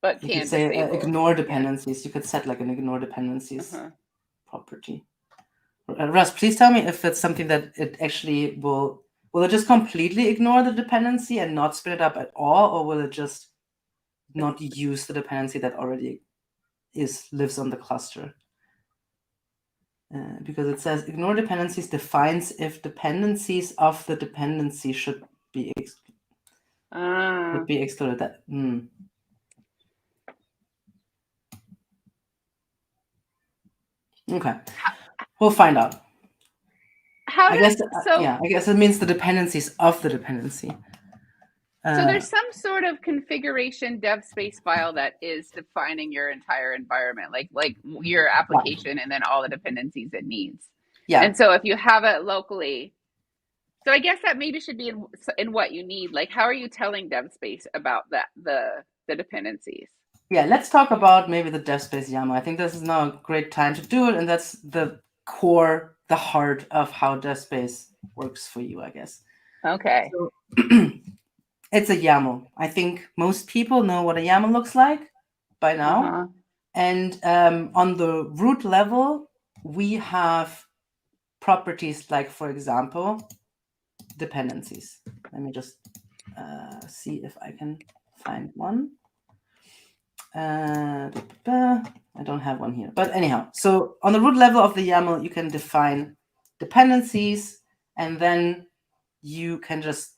But you could say ignore dependencies. You could set like an ignore dependencies property. Russ, please tell me if it's something that it actually will it just completely ignore the dependency and not spin it up at all, or will it just not use the dependency that already lives on the cluster? Because it says ignore dependencies defines if dependencies of the dependency should be excluded. That Okay, we'll find out. I guess it means the dependencies of the dependency. So there's some sort of configuration DevSpace file that is defining your entire environment, like your application and then all the dependencies it needs. Yeah. And so if you have it locally, so I guess that maybe should be in what you need. Like, how are you telling DevSpace about the dependencies? Yeah, let's talk about maybe the DevSpace YAML. I think this is now a great time to do it, and that's the core, the heart of how DevSpace works for you, I guess. Okay. So, it's a YAML. I think most people know what a YAML looks like by now. And on the root level, we have properties like, for example, dependencies. Let me just see if I can find one. I don't have one here, but anyhow, so on the root level of the YAML, you can define dependencies, and then you can just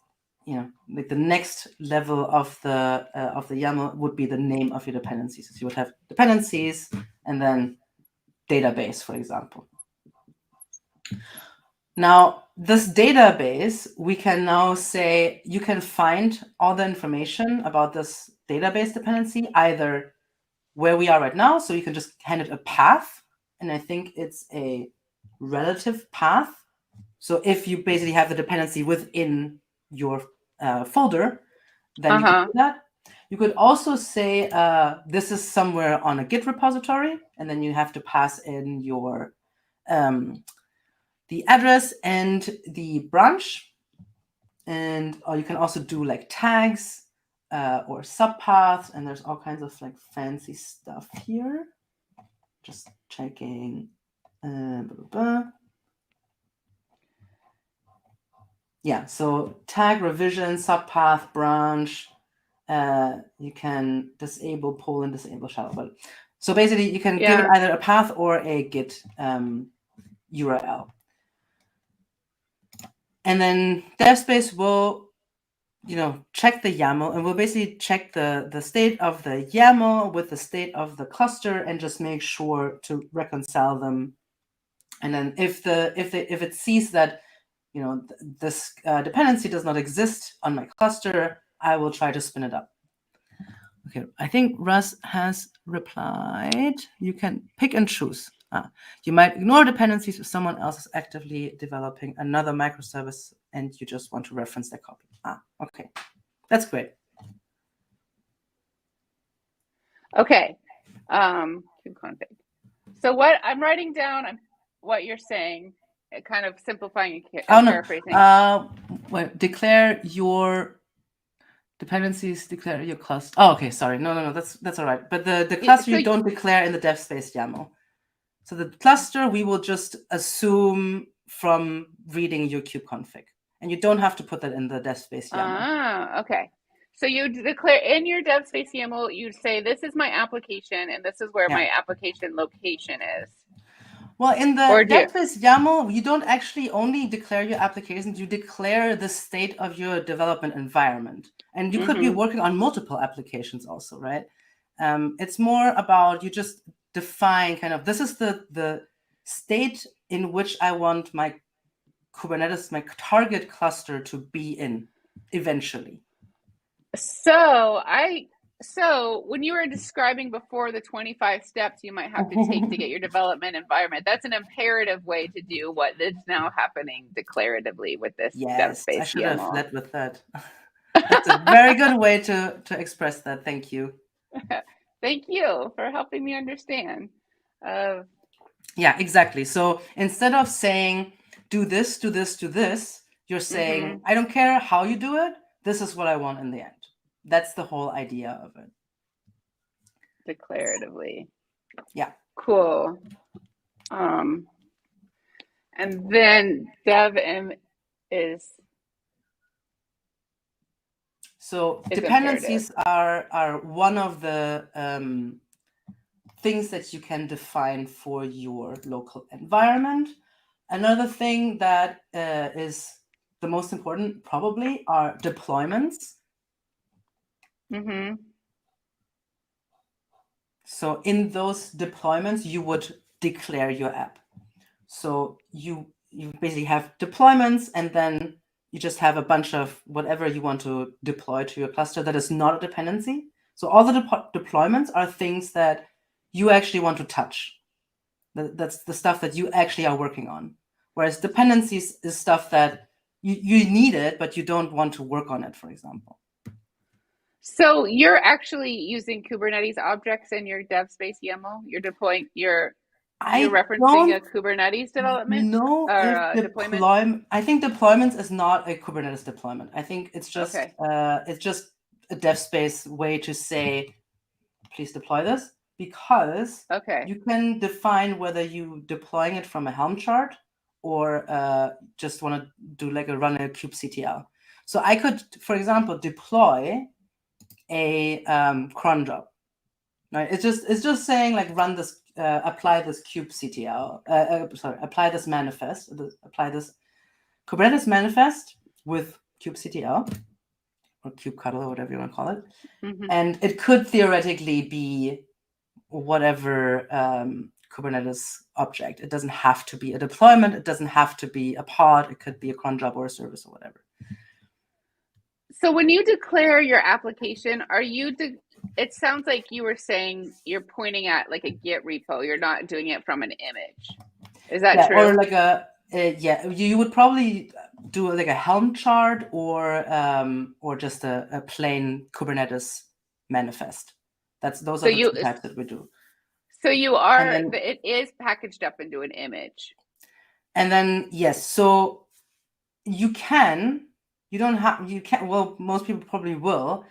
like the next level of the YAML would be the name of your dependencies. So you would have dependencies and then database, for example. Now, this database, we can now say you can find all the information about this database dependency, either where we are right now, so you can just hand it a path, and I think it's a relative path. So if you basically have the dependency within your folder, then you can do that. You could also say this is somewhere on a Git repository, and then you have to pass in your the address and the branch. Or you can also do like tags or subpaths, and there's all kinds of like fancy stuff here. Just checking. Yeah, so tag, revision, subpath, branch. You can disable pull and disable shadow. But so basically, you can give it either a path or a Git URL. And then DevSpace will, check the YAML, and we'll basically check the state of the YAML with the state of the cluster and just make sure to reconcile them. And then if it sees that this dependency does not exist on my cluster, I will try to spin it up. Okay, I think Russ has replied. You can pick and choose. You might ignore dependencies if someone else is actively developing another microservice and you just want to reference their copy. Okay. That's great. Okay. Config. So what I'm writing down, what you're saying, kind of simplifying and paraphrasing. Well, declare your dependencies, declare your cluster. Oh, okay, sorry. No, that's all right. But the cluster you don't declare in the DevSpace YAML. So the cluster we will just assume from reading your kubeconfig, and you don't have to put that in the DevSpace YAML. Okay. So you declare in your DevSpace YAML, you say this is my application, and this is where my application location is. Well, in the DevSpace YAML, you don't actually only declare your applications, you declare the state of your development environment. And you could be working on multiple applications also, right? It's more about you just define kind of, this is the state in which I want my Kubernetes, my target cluster to be in eventually. So when you were describing before the 25 steps you might have to take to get your development environment, that's an imperative way to do what is now happening declaratively with this DevSpace I should YAML. have led with that. That's a very good way to express that. Thank you. Thank you for helping me understand. Yeah, exactly. So instead of saying, do this, do this, do this, you're saying, I don't care how you do it. This is what I want in the end. That's the whole idea of it. Declaratively. Yeah. Cool. And then devm is. So dependencies are one of the things that you can define for your local environment. Another thing that is the most important probably are deployments. So in those deployments, you would declare your app. So you basically have deployments, and then you just have a bunch of whatever you want to deploy to your cluster that is not a dependency. So all the deployments are things that you actually want to touch. That's the stuff that you actually are working on. Whereas dependencies is stuff that you need it, but you don't want to work on it, for example. So you're actually using Kubernetes objects in your DevSpace YAML? You're deploying you're referencing a Kubernetes development? No, deployment. I think deployments is not a Kubernetes deployment. I think it's just a DevSpace way to say, please deploy this, because you can define whether you deploying it from a Helm chart or just want to do like run a kubectl. So I could, for example, deploy a cron job. Right? It's just saying like run this, apply this kubectl. Apply this manifest. Apply this Kubernetes manifest with kubectl. or kubectl or whatever you want to call it. Mm-hmm. And it could theoretically be whatever Kubernetes object. It doesn't have to be a deployment. It doesn't have to be a pod. It could be a cron job or a service or whatever. So when you declare your application, it sounds like you were saying you're pointing at like a Git repo. You're not doing it from an image. Is that true? Or like you would probably do like a Helm chart or just a plain Kubernetes manifest. Those are the two types that we do. So it is packaged up into an image. And then yes, so you can well, most people probably will.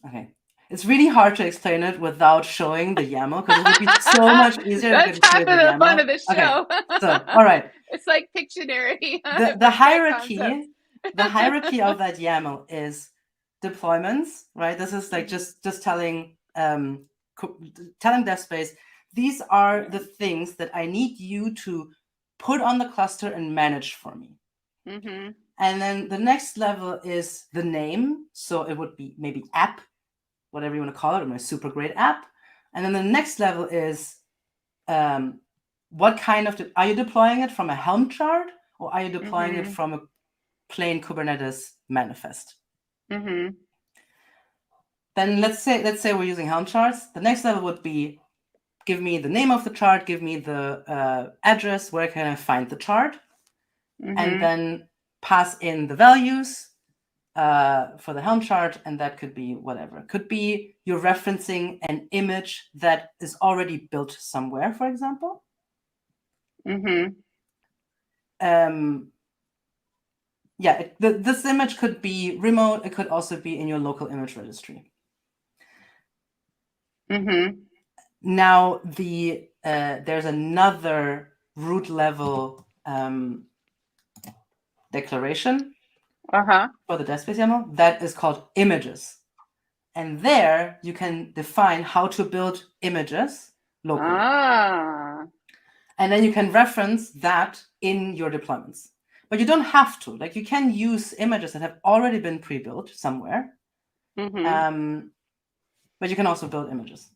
Okay. It's really hard to explain it without showing the YAML because it would be so much easier. That's half of the fun of the show. Okay. So, all right. It's like Pictionary. The hierarchy of that YAML is deployments, right? This is like just telling DevSpace, these are the things that I need you to put on the cluster and manage for me. Mm-hmm. And then the next level is the name. So it would be maybe app, whatever you want to call it, or my super great app. And then the next level is what kind of, are you deploying it from a Helm chart or are you deploying it from a plain Kubernetes manifest? Mm-hmm. Then let's say we're using Helm charts. The next level would be, give me the name of the chart, give me the address, where can I find the chart? Mm-hmm. And then pass in the values for the Helm chart, and that could be whatever. It could be you're referencing an image that is already built somewhere, for example. Mm-hmm. This image could be remote. It could also be in your local image registry. Mm-hmm. Now there's another root level declaration for the DevSpace YAML that is called images. And there you can define how to build images locally. And then you can reference that in your deployments. But you don't have to. Like, you can use images that have already been pre-built somewhere. Mm-hmm. But you can also build images.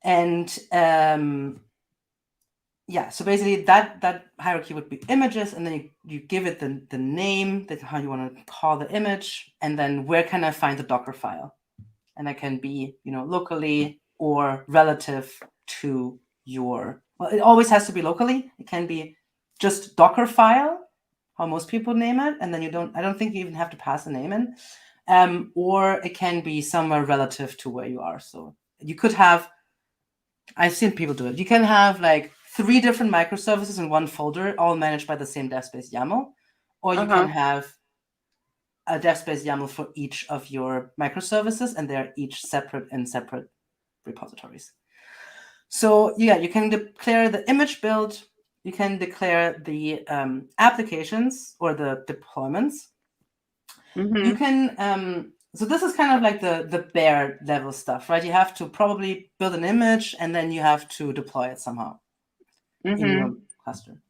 And so basically that hierarchy would be images, and then you give it the name, that how you want to call the image, and then where can I find the Docker file? And that can be, locally or relative to your, well, it always has to be locally. It can be just Docker file, how most people name it, and then I don't think you even have to pass a name in, or it can be somewhere relative to where you are. So you could have, I've seen people do it. You can have like 3 different microservices in one folder, all managed by the same DevSpace YAML, or you can have a DevSpace YAML for each of your microservices, and they're each separate in separate repositories. So you can declare the image build, you can declare the applications or the deployments. Mm-hmm. You can so this is kind of like the bare level stuff, right? You have to probably build an image, and then you have to deploy it somehow in your cluster.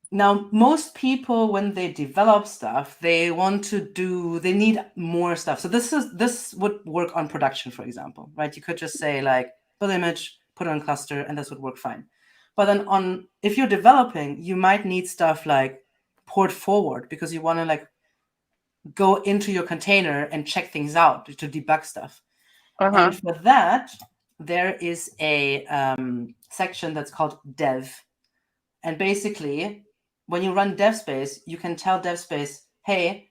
Now, most people, when they develop stuff, they need more stuff. So this would work on production, for example, right? You could just say like build image, put it on cluster, and this would work fine. But then if you're developing, you might need stuff like port forward, because you want to like go into your container and check things out to debug stuff. And for that, there is a section that's called dev. And basically, when you run DevSpace, you can tell DevSpace, hey,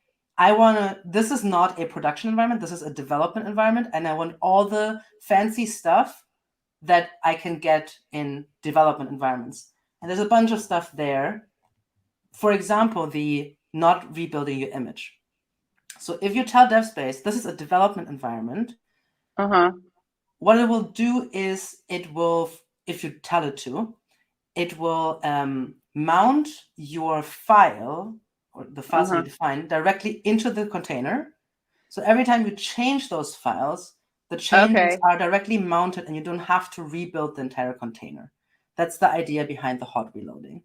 this is not a production environment, this is a development environment, and I want all the fancy stuff that I can get in development environments. And there's a bunch of stuff there. For example, the not rebuilding your image. So if you tell DevSpace, this is a development environment, what it will do is it will, if you tell it to, it will mount your file, or the files that you define, directly into the container. So every time you change those files, the changes are directly mounted, and you don't have to rebuild the entire container. That's the idea behind the hot reloading.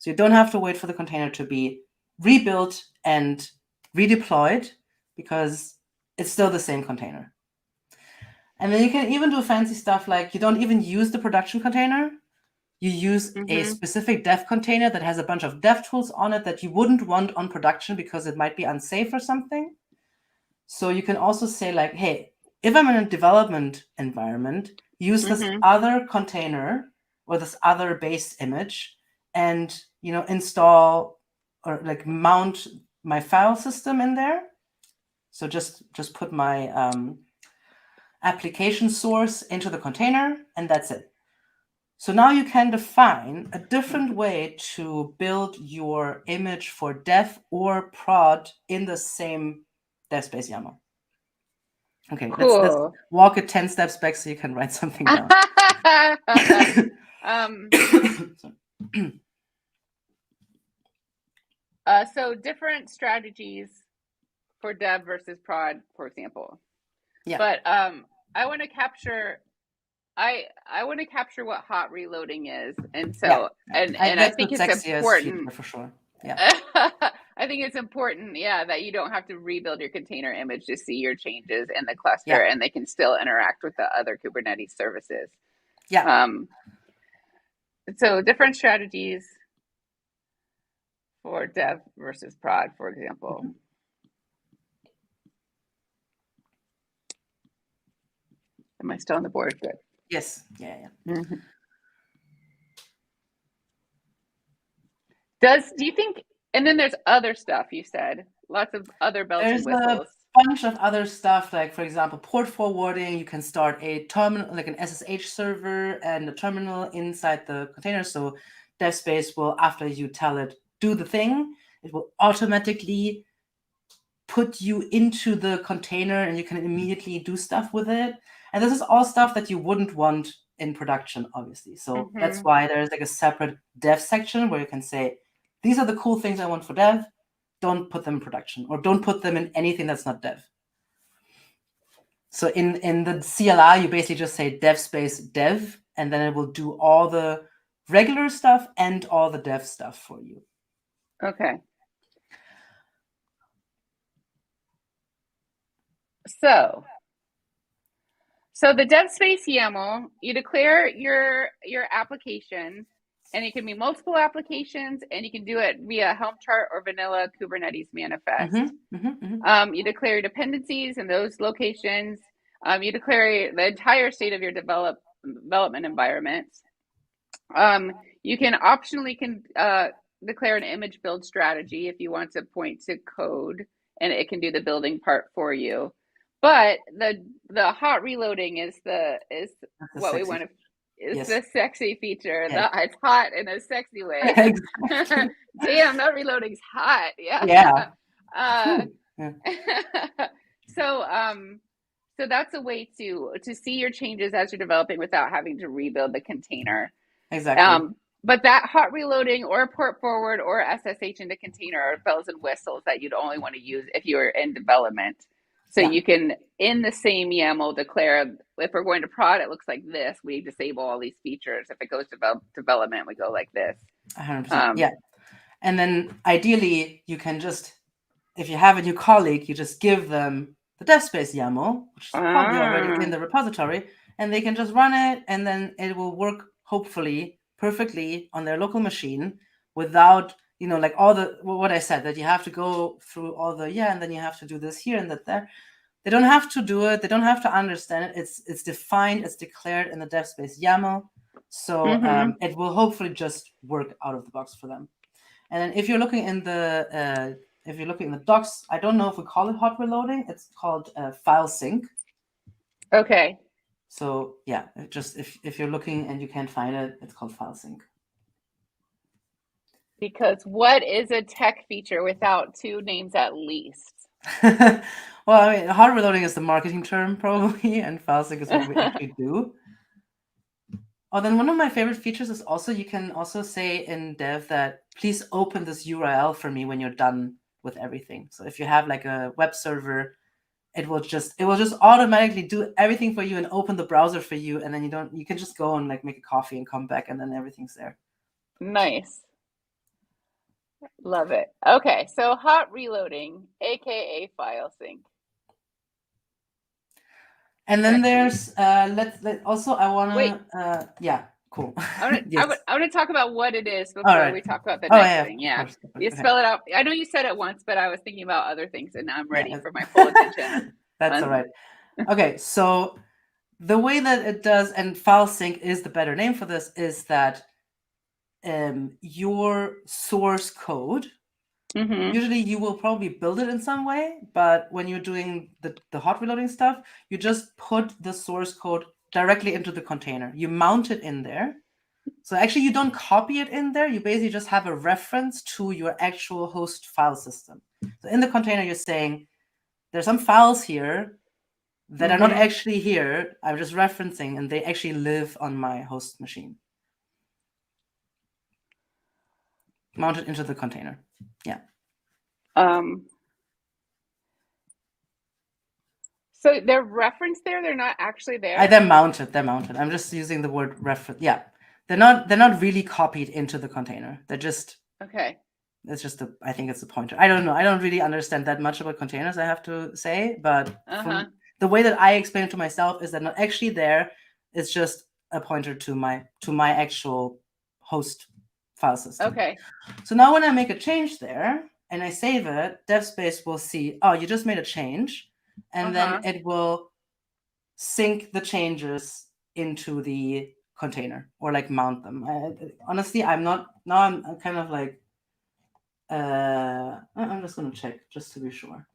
So you don't have to wait for the container to be rebuilt and redeployed because it's still the same container. And then you can even do fancy stuff like you don't even use the production container. You use a specific dev container that has a bunch of dev tools on it that you wouldn't want on production because it might be unsafe or something. So you can also say like, hey, if I'm in a development environment, use this other container or this other base image and, install or like mount my file system in there. So just put my application source into the container and that's it. So now you can define a different way to build your image for dev or prod in the same DevSpace YAML. Okay, Cool. let's walk it 10 steps back so you can write something down. So different strategies for dev versus prod, for example. Yeah. But I want to capture what hot reloading is, and so and I think it's important for sure. Yeah. I think it's important, that you don't have to rebuild your container image to see your changes in the cluster, and they can still interact with the other Kubernetes services. Yeah. So different strategies for dev versus prod, for example. Am I still on the board? Good. Yes. Yeah. Do you think? And then there's other stuff you said. Lots of other bells and whistles. A bunch of other stuff, like for example, port forwarding. You can start a terminal, like an SSH server and a terminal inside the container. So DevSpace will, after you tell it, do the thing, it will automatically put you into the container and you can immediately do stuff with it. And this is all stuff that you wouldn't want in production, obviously. So that's why there's like a separate dev section where you can say, these are the cool things I want for dev. Don't put them in production or don't put them in anything that's not dev. So in the CLI, you basically just say DevSpace dev, and then it will do all the regular stuff and all the dev stuff for you. Okay. So the DevSpace YAML, you declare your application, and it can be multiple applications, and you can do it via Helm chart or vanilla Kubernetes manifest. You declare your dependencies in those locations. You declare the entire state of your development environment. You can optionally declare an image build strategy if you want to point to code, and it can do the building part for you. But the hot reloading is what we want to. It's the sexy feature. It's hot in a sexy way. Exactly. Damn, that reloading's hot. Yeah. So that's a way to see your changes as you're developing without having to rebuild the container. Exactly. But that hot reloading or port forward or SSH into container are bells and whistles that you'd only want to use if you were in development. So you can, in the same YAML, declare, if we're going to prod, it looks like this. We disable all these features. If it goes to development, we go like this. 100%. Yeah. And then ideally, you can just, if you have a new colleague, you just give them the DevSpace YAML, which is probably already in the repository, and they can just run it, and then it will work, hopefully, perfectly on their local machine without, like all the, what I said, that you have to go through all the, and then you have to do this here and that there. They don't have to do it. They don't have to understand it. It's defined, it's declared in the DevSpace YAML. So it will hopefully just work out of the box for them. And then if you're looking in the docs, I don't know if we call it hot reloading. It's called file sync. Okay. So yeah, just if you're looking and you can't find it, it's called file sync. Because what is a tech feature without two names at least? Well, I mean, hot reloading is the marketing term probably, and file sync is what we actually do. Oh, then one of my favorite features is also, you can also say in dev that please open this URL for me when you're done with everything. So if you have like a web server, it will just automatically do everything for you and open the browser for you, and then you can just go and like make a coffee and come back, and then everything's there. Nice. Love it. Okay, so hot reloading, aka file sync. And then Sexy. there's also I Wait, wanna yeah, cool. I Yes. want to talk about what it is All before right. we talk about the Oh next yeah, thing. of Yeah, course. you Okay. spell it out. I know you said it once, but I was thinking about other things, and now I'm ready Yeah, for my full attention. that's all right. Okay, so the way that it does, and file sync is the better name for this, is that your source code, Mm-hmm. usually you will probably build it in some way, but when you're doing the hot reloading stuff, you just put the source code directly into the container. You mount it in there. So actually you don't copy it in there. You basically just have a reference to your actual host file system. So in the container, you're saying, there's some files here that are not actually here. I'm just referencing, and they actually live on my host machine. Mounted into the container. Yeah. So they're referenced there. They're not actually there. They're mounted. They're mounted. I'm just using the word reference. Yeah. They're not really copied into the container. They're just Okay. it's just I think it's a pointer. I don't know. I don't really understand that much about containers, I have to say, but from the way that I explain it to myself is that not actually there. It's just a pointer to my actual host file system. Okay. So now when I make a change there and I save it, DevSpace will see, oh, you just made a change, and then it will sync the changes into the container or like mount them. Honestly, I'm kind of like I'm just going to check just to be sure.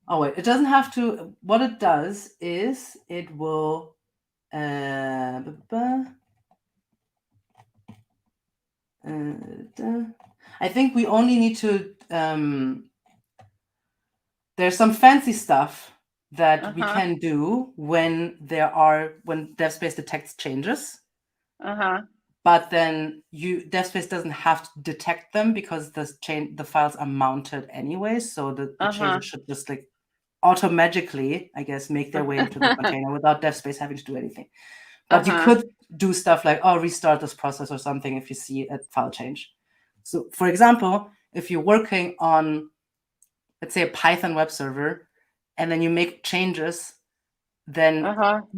Oh wait, it doesn't have to. What it does is it will I think we only need to there's some fancy stuff that we can do when DevSpace detects changes. But then DevSpace doesn't have to detect them because the files are mounted anyway, so the changes should just like automatically, I guess, make their way into the container without DevSpace having to do anything. But you could do stuff like, oh, restart this process or something if you see a file change. So for example, if you're working on, let's say, a Python web server, and then you make changes, then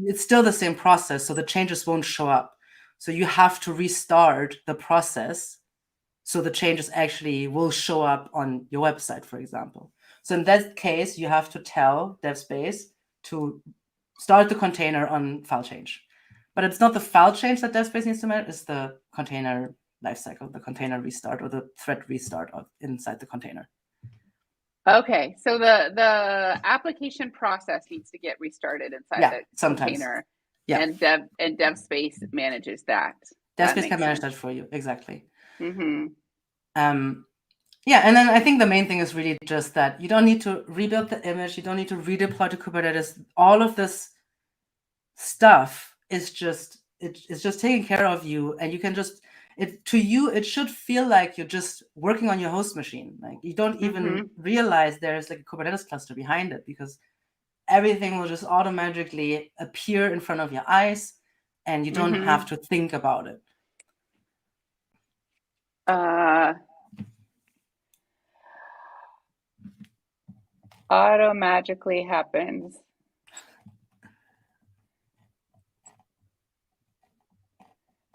it's still the same process, so the changes won't show up. So you have to restart the process so the changes actually will show up on your website, for example. So in that case, you have to tell DevSpace to start the container on file change. But it's not the file change that DevSpace needs to manage, it's the container lifecycle, the container restart or the thread restart inside the container. Okay, so the application process needs to get restarted inside the container. Yeah. And DevSpace manages that. DevSpace can manage that for you, exactly. Mm-hmm. Yeah, and then I think the main thing is really just that you don't need to rebuild the image, you don't need to redeploy to Kubernetes. All of this stuff is just it's just taken care of you, and you can just it should feel like you're just working on your host machine. Like you don't even realize there's like a Kubernetes cluster behind it, because everything will just automatically appear in front of your eyes, and you don't have to think about it. Automatically happens.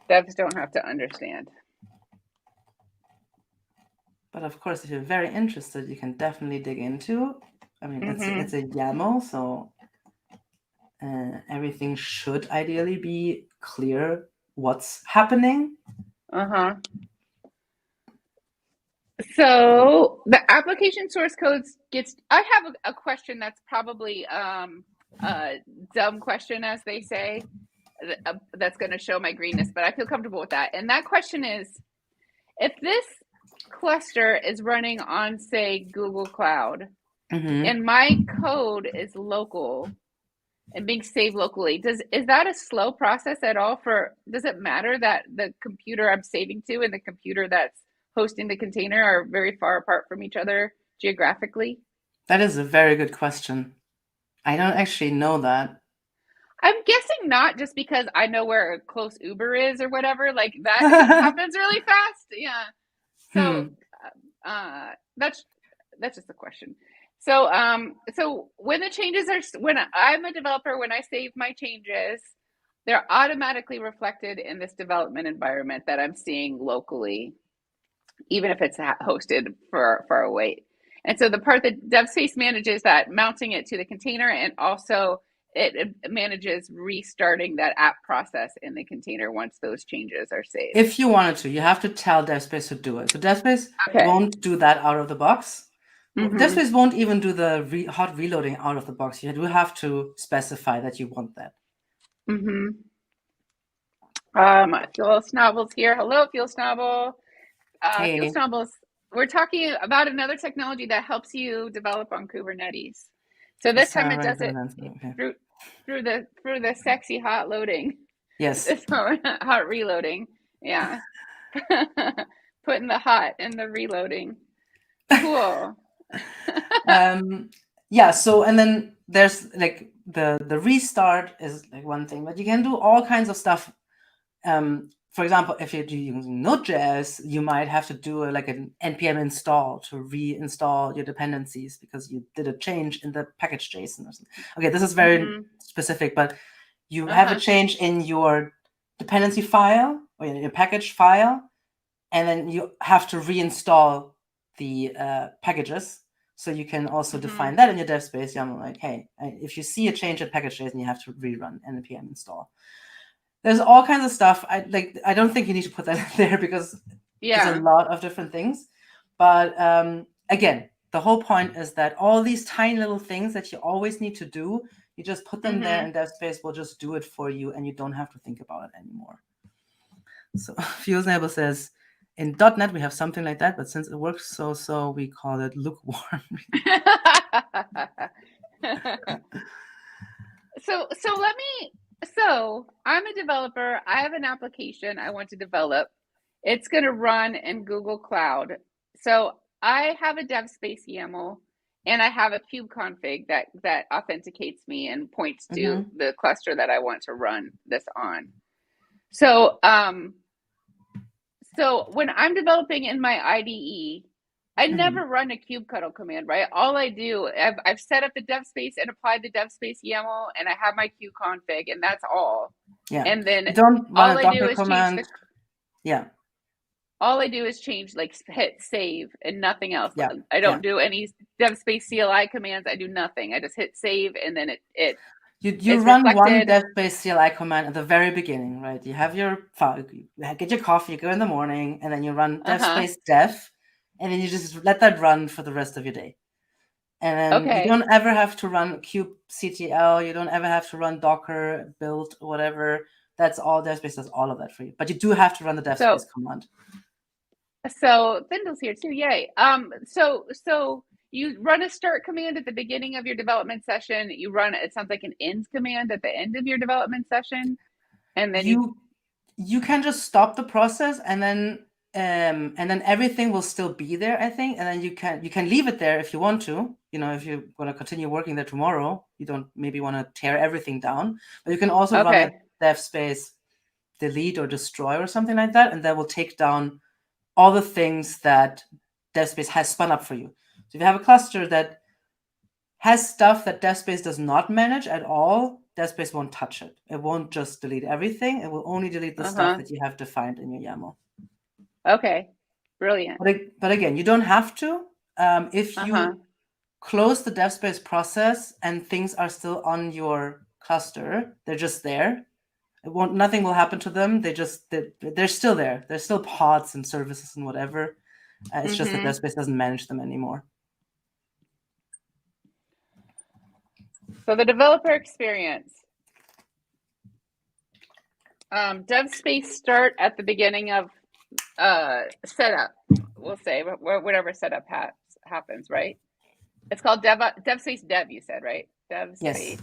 Devs don't have to understand. But of course, if you're very interested, you can definitely dig into. I mean, it's a YAML, so everything should ideally be clear what's happening. So the application source codes I have a question that's probably a dumb question, as they say, that's going to show my greenness, but I feel comfortable with that. And that question is, if this cluster is running on, say, Google Cloud, and my code is local and being saved locally, is that a slow process at all? Does it matter that the computer I'm saving to and the computer that's hosting the container are very far apart from each other geographically? That is a very good question. I don't actually know that. I'm guessing not, just because I know where a close Uber is or whatever. Like that happens really fast. Yeah. So that's just a question. So when the changes when I'm a developer, when I save my changes, they're automatically reflected in this development environment that I'm seeing locally, even if it's hosted far away. And so the part that DevSpace manages that mounting it to the container, and also it manages restarting that app process in the container once those changes are saved. If you wanted to, you have to tell DevSpace to do it. So DevSpace won't do that out of the box. DevSpace won't even do the hot reloading out of the box. You do have to specify that you want that. Fuel Snobbles here. Hello, Fuel Snobble. Hey. Fuel Snobbles. We're talking about another technology that helps you develop on Kubernetes. So this time it does it through the sexy hot loading. Yes. Hot reloading. Yeah. Putting the hot in the reloading. Cool. Yeah. So, and then there's like the restart is like one thing, but you can do all kinds of stuff. For example, if you're using Node.js, you might have to do like an npm install to reinstall your dependencies because you did a change in the package JSON or something. Okay, this is very specific, but you have a change in your dependency file or in your package file, and then you have to reinstall the packages. So you can also define that in your DevSpace YAML, like, hey, if you see a change in package JSON, you have to rerun npm install. There's all kinds of stuff. I don't think you need to put that in there because there's a lot of different things. But again, the whole point is that all these tiny little things that you always need to do, you just put them there, and DevSpace will just do it for you, and you don't have to think about it anymore. So FuseNeighbor says, in .NET we have something like that, but since it works so, we call it lukewarm. So I'm a developer. I have an application I want to develop. It's going to run in Google Cloud. So I have a DevSpace YAML, and I have a kubectl that authenticates me and points to the cluster that I want to run this on. So so when I'm developing in my IDE, I never run a kubectl command, right? All I do, I've set up the DevSpace and applied the DevSpace YAML, and I have my kubectl, and that's all. Yeah. And then you don't run all a I Docker do is command. change Yeah. all I do is change, like hit save and nothing else. Yeah. I don't do any DevSpace CLI commands. I do nothing. I just hit save, and then it You run one DevSpace CLI command at the very beginning, right? You have your file, you get your coffee, you go in the morning, and then you run DevSpace dev, and then you just let that run for the rest of your day. And then you don't ever have to run kubectl, you don't ever have to run Docker build, whatever. That's all. DevSpace does all of that for you. But you do have to run the DevSpace command. So Thindle's here too, yay. So you run a start command at the beginning of your development session. You run, it sounds like an end command at the end of your development session. And then you can just stop the process, and then everything will still be there, I think. And then you can leave it there if you want to. You know, if you're going to continue working there tomorrow, you don't maybe want to tear everything down. But you can also run a DevSpace delete or destroy or something like that, and that will take down all the things that DevSpace has spun up for you. So if you have a cluster that has stuff that DevSpace does not manage at all, DevSpace won't touch it. It won't just delete everything. It will only delete the stuff that you have defined in your YAML. Okay, brilliant. But again, you don't have to. If you close the DevSpace process and things are still on your cluster, they're just there. Nothing will happen to them. They're still there. They're still pods and services and whatever. It's just that DevSpace doesn't manage them anymore. So the developer experience. DevSpace start at the beginning of setup. We'll say whatever setup happens, right? It's called DevSpace dev. You said, right? DevSpace. Yes.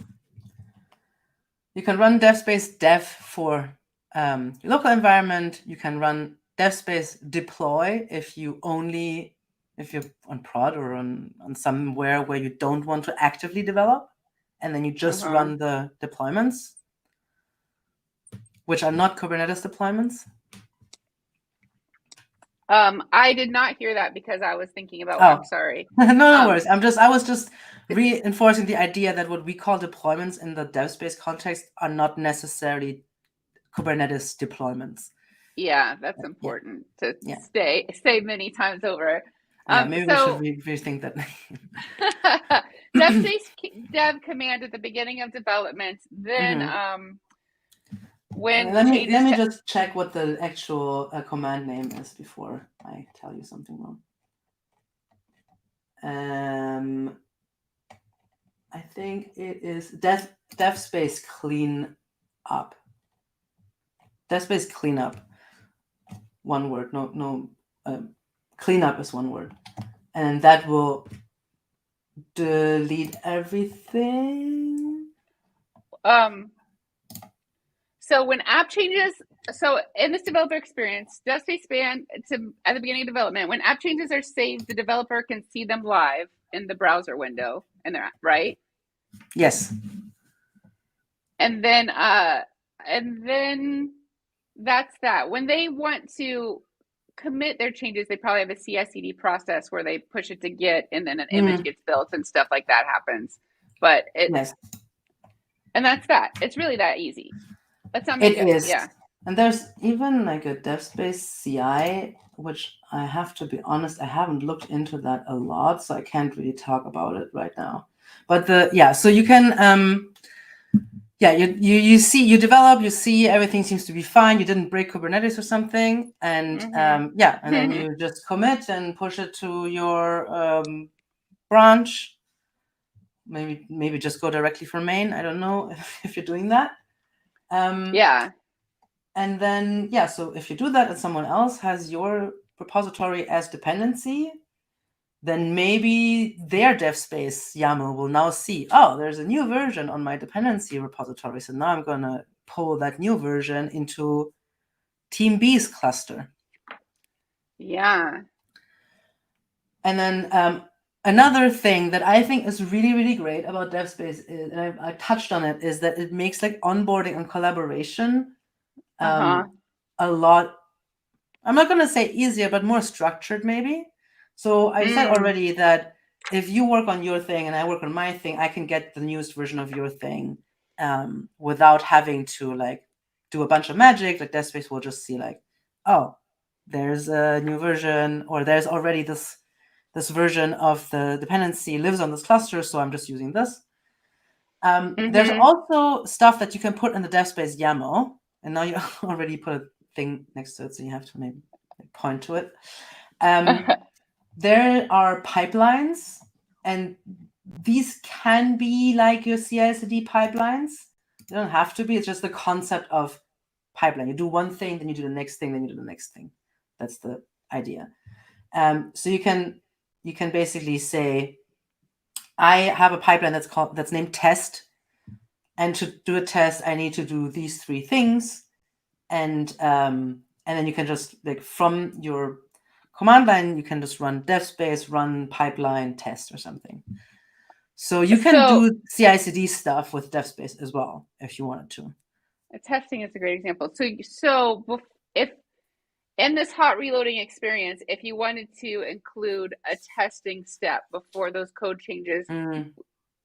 You can run DevSpace dev for your local environment. You can run DevSpace deploy if you're on prod or on somewhere where you don't want to actively develop, and then you just run the deployments, which are not Kubernetes deployments. I did not hear that because I was thinking about one. I'm sorry. No worries. I was just reinforcing the idea that what we call deployments in the DevSpace context are not necessarily Kubernetes deployments. Yeah, that's important to Yeah. say many times over. Yeah, maybe we should rethink that. DevSpace dev command at the beginning of development. Then when let me just check what the actual command name is before I tell you something wrong. I think it is DevSpace clean up. DevSpace cleanup. One word. No. Cleanup is one word, and that will delete everything. So when app changes, so in this developer experience, DevSpace span at the beginning of development, when app changes are saved, the developer can see them live in the browser window, and they're right. Yes. And then that's that. When they want to commit their changes, they probably have a CI/CD process where they push it to Git, and then an image gets built and stuff like that happens. But yes. And that's that. It's really that easy. That's not it is. Yeah. And there's even like a DevSpace CI, which I have to be honest, I haven't looked into that a lot, so I can't really talk about it right now. But so you can you see, you develop, you see everything seems to be fine. You didn't break Kubernetes or something, and and then you just commit and push it to your branch. Maybe just go directly from main. I don't know if you're doing that. Yeah. And then so if you do that and someone else has your repository as dependency, then maybe their DevSpace YAML will now see, oh, there's a new version on my dependency repository. So now I'm going to pull that new version into Team B's cluster. Yeah. And then another thing that I think is really, really great about DevSpace is, and I touched on it, is that it makes like onboarding and collaboration a lot, I'm not going to say easier, but more structured maybe. So I said already that if you work on your thing and I work on my thing, I can get the newest version of your thing without having to like do a bunch of magic. Like DevSpace will just see like, oh, there's a new version, or there's already this version of the dependency lives on this cluster, so I'm just using this. There's also stuff that you can put in the DevSpace YAML, and now you already put a thing next to it, so you have to maybe point to it. There are pipelines, and these can be like your CI/CD pipelines. They don't have to be. It's just the concept of pipeline. You do one thing, then you do the next thing, then you do the next thing. That's the idea. So you can basically say, I have a pipeline that's named test, and to do a test, I need to do these three things, and then you can just like from your command line, you can just run DevSpace, run pipeline test or something. So you can do CI/CD stuff with DevSpace as well if you wanted to. Testing is a great example. So if in this hot reloading experience, if you wanted to include a testing step before those code changes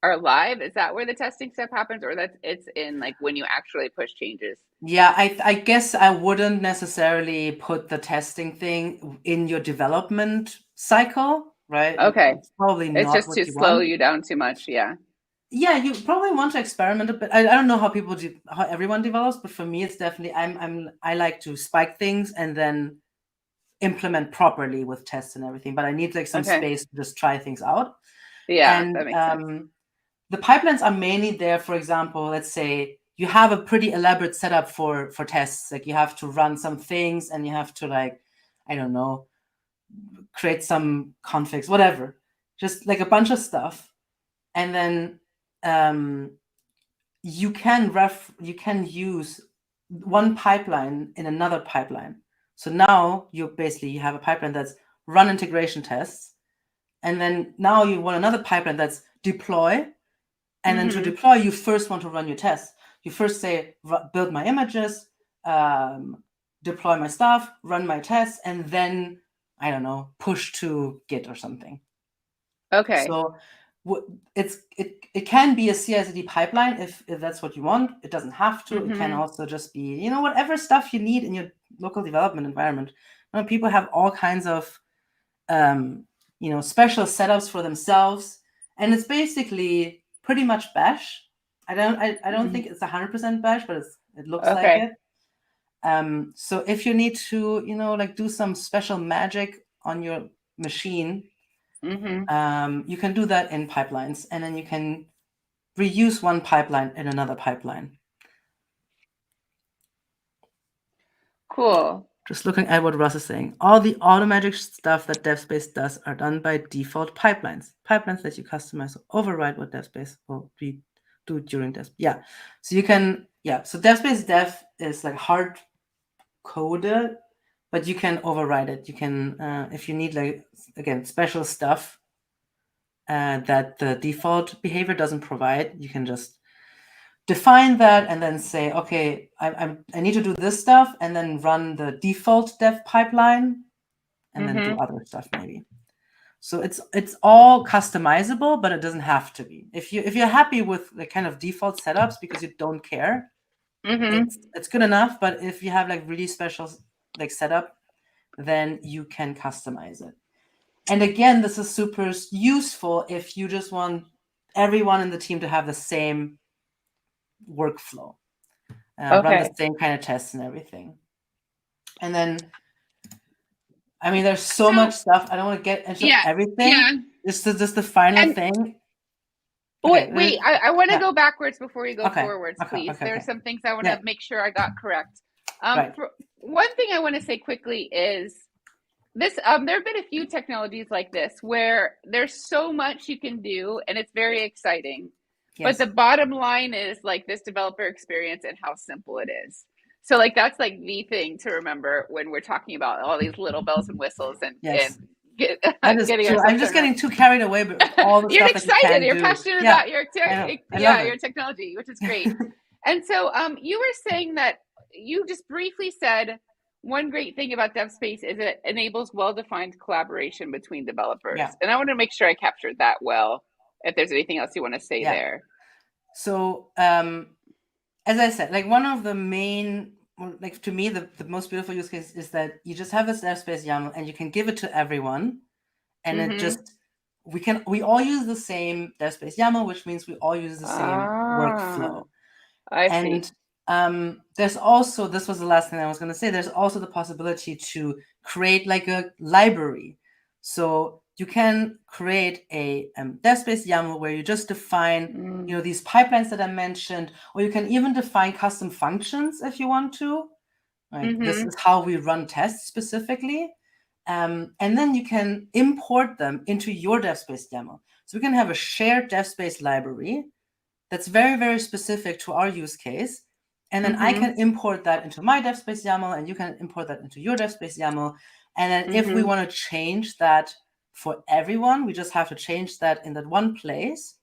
are live, is that where the testing step happens, or it's in like when you actually push changes? Yeah, I guess I wouldn't necessarily put the testing thing in your development cycle, right? Okay. It's probably not. It's just to slow you down too much. Yeah. Yeah, you probably want to experiment a bit. I don't know how everyone develops, but for me, it's definitely I like to spike things and then implement properly with tests and everything. But I need like some space to just try things out. Yeah, and that makes sense. The pipelines are mainly there. For example, let's say you have a pretty elaborate setup for tests. Like you have to run some things, and you have to like, I don't know, create some configs, whatever, just like a bunch of stuff, and then you can use one pipeline in another pipeline. So now you have a pipeline that's run integration tests, and then now you want another pipeline that's deploy, and then to deploy, you first want to run your tests. You first say, build my images, deploy my stuff, run my tests, and then I don't know, push to Git or something. Okay. So it can be a CI/CD pipeline if that's what you want. It doesn't have to. It can also just be, whatever stuff you need in your local development environment. People have all kinds of special setups for themselves, and it's basically pretty much Bash. I don't think it's 100% Bash, but it looks like it. So if you need to, like do some special magic on your machine, you can do that in pipelines, and then you can reuse one pipeline in another pipeline. Cool. Just looking at what Russ is saying. All the automatic stuff that DevSpace does are done by default pipelines. Pipelines that you customize or override what DevSpace will do during DevSpace. Yeah. So you can, so DevSpace dev is like hard coded, but you can override it. You can, if you need, like, again, special stuff that the default behavior doesn't provide, you can just define that and then say, okay, I need to do this stuff, and then run the default dev pipeline, and then do other stuff maybe. So it's all customizable, but it doesn't have to be. If you're happy with the kind of default setups because you don't care, it's good enough. But if you have like really special like setup, then you can customize it. And again, this is super useful if you just want everyone in the team to have the same workflow, run the same kind of tests and everything. And then, I mean, there's so much stuff. I don't want to get into everything. Yeah. This is just the final thing. Okay, wait, I want to go backwards before you go forwards, please. There are some things I want to make sure I got correct. One thing I want to say quickly is this. There have been a few technologies like this where there's so much you can do, and it's very exciting. Yes. But the bottom line is like this developer experience and how simple it is. So like that's like the thing to remember when we're talking about all these little bells and whistles and getting true. I'm just getting too carried away with all the You're stuff excited. That You're passionate about your your technology, which is great. And so you were saying that you just briefly said one great thing about DevSpace is it enables well-defined collaboration between developers. Yeah. And I want to make sure I captured that well. If there's anything else you want to say there. So, as I said, like one of the main, like to me, the most beautiful use case is that you just have this DevSpace YAML and you can give it to everyone. And it just, we all use the same DevSpace YAML, which means we all use the same workflow. I see. And there's also, this was the last thing I was going to say, there's also the possibility to create like a library. So you can create a DevSpace YAML where you just define, these pipelines that I mentioned, or you can even define custom functions if you want to. Right? This is how we run tests specifically. And then you can import them into your DevSpace YAML. So we can have a shared DevSpace library that's very, very specific to our use case. And then I can import that into my DevSpace YAML, and you can import that into your DevSpace YAML. And then if we want to change that for everyone, we just have to change that in that one place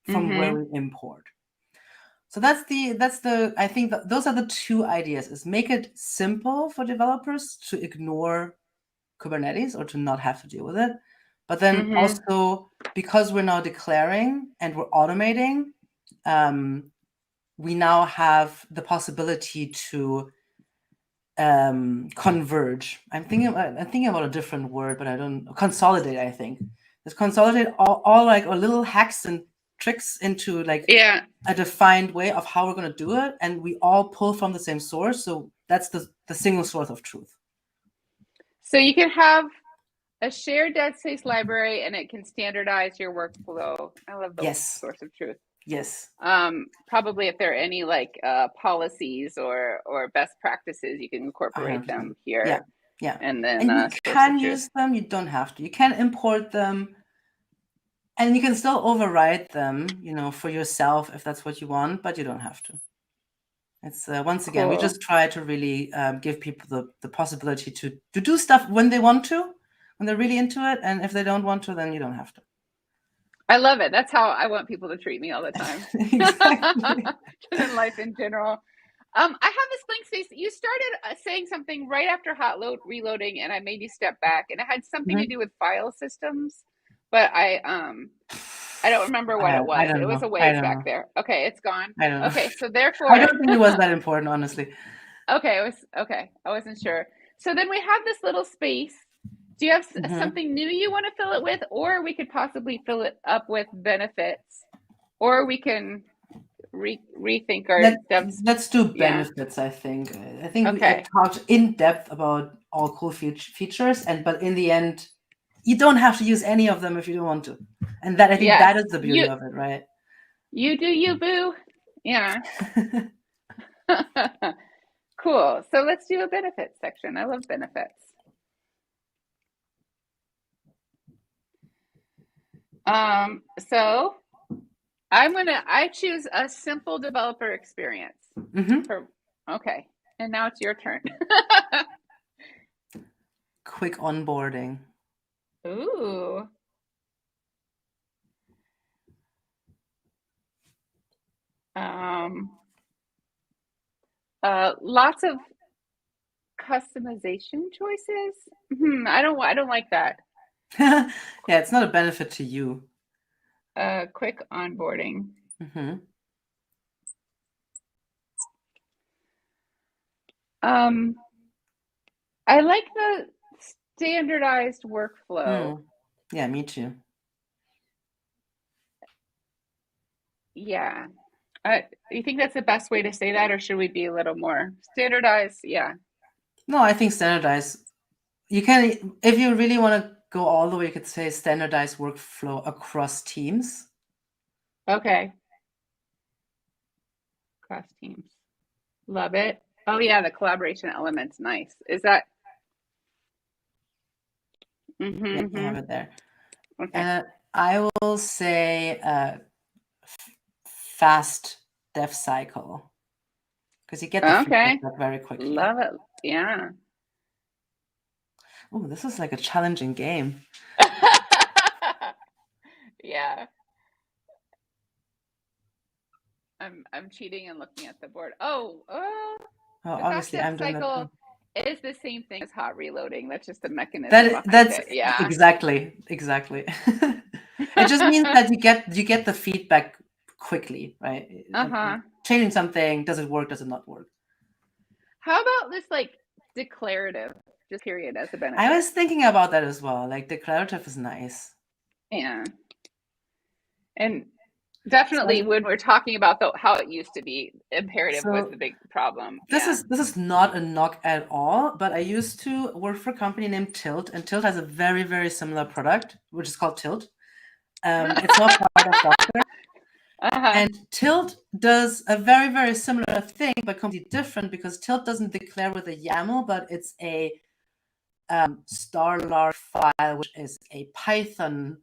from where we import. So that's the I think those are the two ideas: is make it simple for developers to ignore Kubernetes or to not have to deal with it. But then also, because we're now declaring and we're automating, we now have the possibility to converge. I'm thinking about a different word, but I don't consolidate. I think let's consolidate all like our little hacks and tricks into like a defined way of how we're going to do it, and we all pull from the same source. So that's the single source of truth. So you can have a shared DevSpace library, and it can standardize your workflow. I love the source of truth. Yes. Probably if there are any like policies or best practices, you can incorporate 100%. Them here. Yeah. And then you can use them. You don't have to. You can import them, and you can still override them, for yourself if that's what you want, but you don't have to. It's once again, we just try to really give people the possibility to do stuff when they want to, when they're really into it, and if they don't want to, then you don't have to. I love it. That's how I want people to treat me all the time. Exactly. In life in general. I have this blank space. You started saying something right after hot load reloading, and I made you step back, and it had something to do with file systems, but I don't remember what it was. I don't It was know. a I ways don't back know. there. Okay, it's gone. I don't know. Okay, so I therefore, don't think it was that important, honestly. okay, it was okay. I wasn't sure. So then we have this little space. Do you have something new you want to fill it with, or we could possibly fill it up with benefits, or we can rethink our devs. Let's do Yeah. benefits, I think. I think I Okay. talked in depth about all cool features, but in the end, you don't have to use any of them if you don't want to. And that I think Yes. that is the beauty of it, right? You do you, boo. Yeah. Cool. So let's do a benefits section. I love benefits. So I choose a simple developer experience. Okay. And now it's your turn. Quick onboarding. Ooh. Lots of customization choices. I don't like that. Yeah, it's not a benefit to you. Quick onboarding. I like the standardized workflow. Yeah, me too. Yeah. You think that's the best way to say that, or should we be a little more standardized? Yeah. No, I think standardized. You can, if you really want to go all the way, you could say standardized workflow across teams. Okay. Across teams. Love it. Oh yeah, the collaboration element's nice. Is that? Yeah, you have it there. Okay. I will say fast dev cycle, because you get the feedback very quickly. Love it. Yeah. Oh, this is like a challenging game. Yeah. I'm cheating and looking at the board. Oh, obviously I'm doing that. Is the same thing as hot reloading. That's just a mechanism That's behind it. Yeah. Exactly. It just means that you get the feedback quickly, right? Changing something, does it work, does it not work? How about this like declarative, just period, as a benefit? I was thinking about that as well. Like declarative is nice. Yeah. And definitely when we're talking about how it used to be, imperative was the big problem. This is not a knock at all, but I used to work for a company named Tilt, and Tilt has a very, very similar product, which is called Tilt. It's not part of Docker. And Tilt does a very, very similar thing, but completely different, because Tilt doesn't declare with a YAML, but it's a starlar file, which is a Python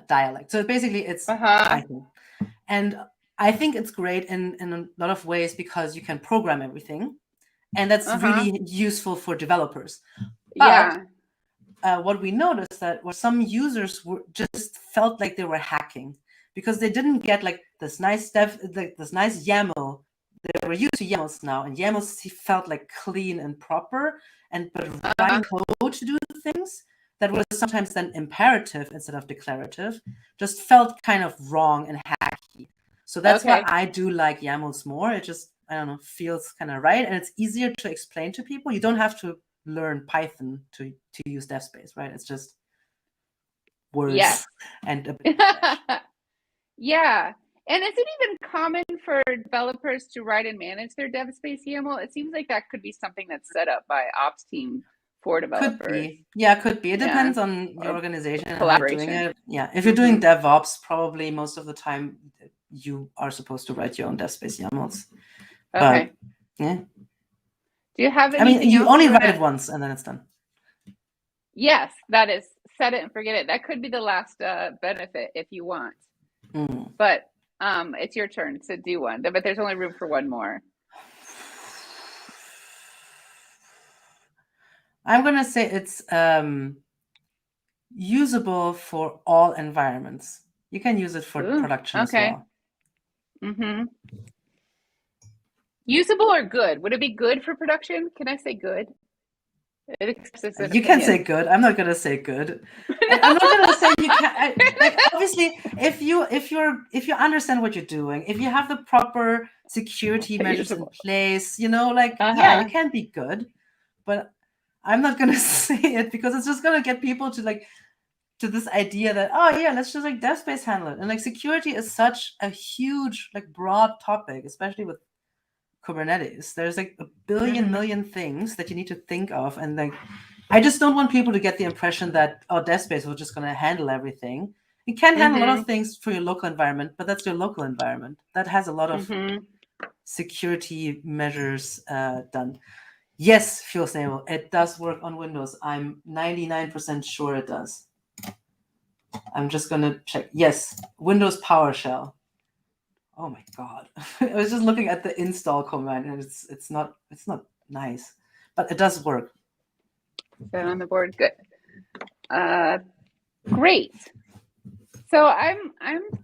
dialect. So basically it's Python. And I think it's great in a lot of ways, because you can program everything. And that's really useful for developers. But what we noticed that some users just felt like they were hacking, because they didn't get like this nice YAML. They were used to YAMLs now, and YAMLs felt like clean and proper, but writing code to do things that was sometimes then imperative instead of declarative just felt kind of wrong and hacky. So that's why I do like YAMLs more. It just, I don't know, feels kind of right, and it's easier to explain to people. You don't have to learn Python to use DevSpace, right? It's just words and a bit. Yeah. And is it even common for developers to write and manage their DevSpace YAML? It seems like that could be something that's set up by ops team for developers. Could be. Yeah, could be. It depends on your organization and how you're doing it. Yeah. If you're doing DevOps, probably most of the time you are supposed to write your own DevSpace YAMLs. Okay. But, yeah. Do you have anything else? I mean, you only write it once and then it's done. Yes, that is set it and forget it. That could be the last benefit if you want. But it's your turn to do one. But there's only room for one more. I'm going to say it's usable for all environments. You can use it for production as well. Usable or good? Would it be good for production? Can I say good? It expresses an You can say opinion. good. I'm not gonna say good. I'm not gonna say you can. Like obviously, if you understand what you're doing, if you have the proper security measures in Usable. place, like yeah, you Uh-huh. can be good. But I'm not gonna say it because it's just gonna get people to this idea that, oh yeah, let's just like DevSpace handle it. And like security is such a huge, like broad topic, especially with Kubernetes. There's like a billion million things that you need to think of, and like I just don't want people to get the impression that, oh, DevSpace was just going to handle everything. It can handle a lot of things for your local environment, but that's your local environment that has a lot of security measures done. Yes, Fuel Stable, it does work on Windows. I'm 99% sure it does. I'm just going to check. Yes, Windows PowerShell. Oh my god! I was just looking at the install command, and it's not nice, but it does work. Set on the board. Good. Great. So I'm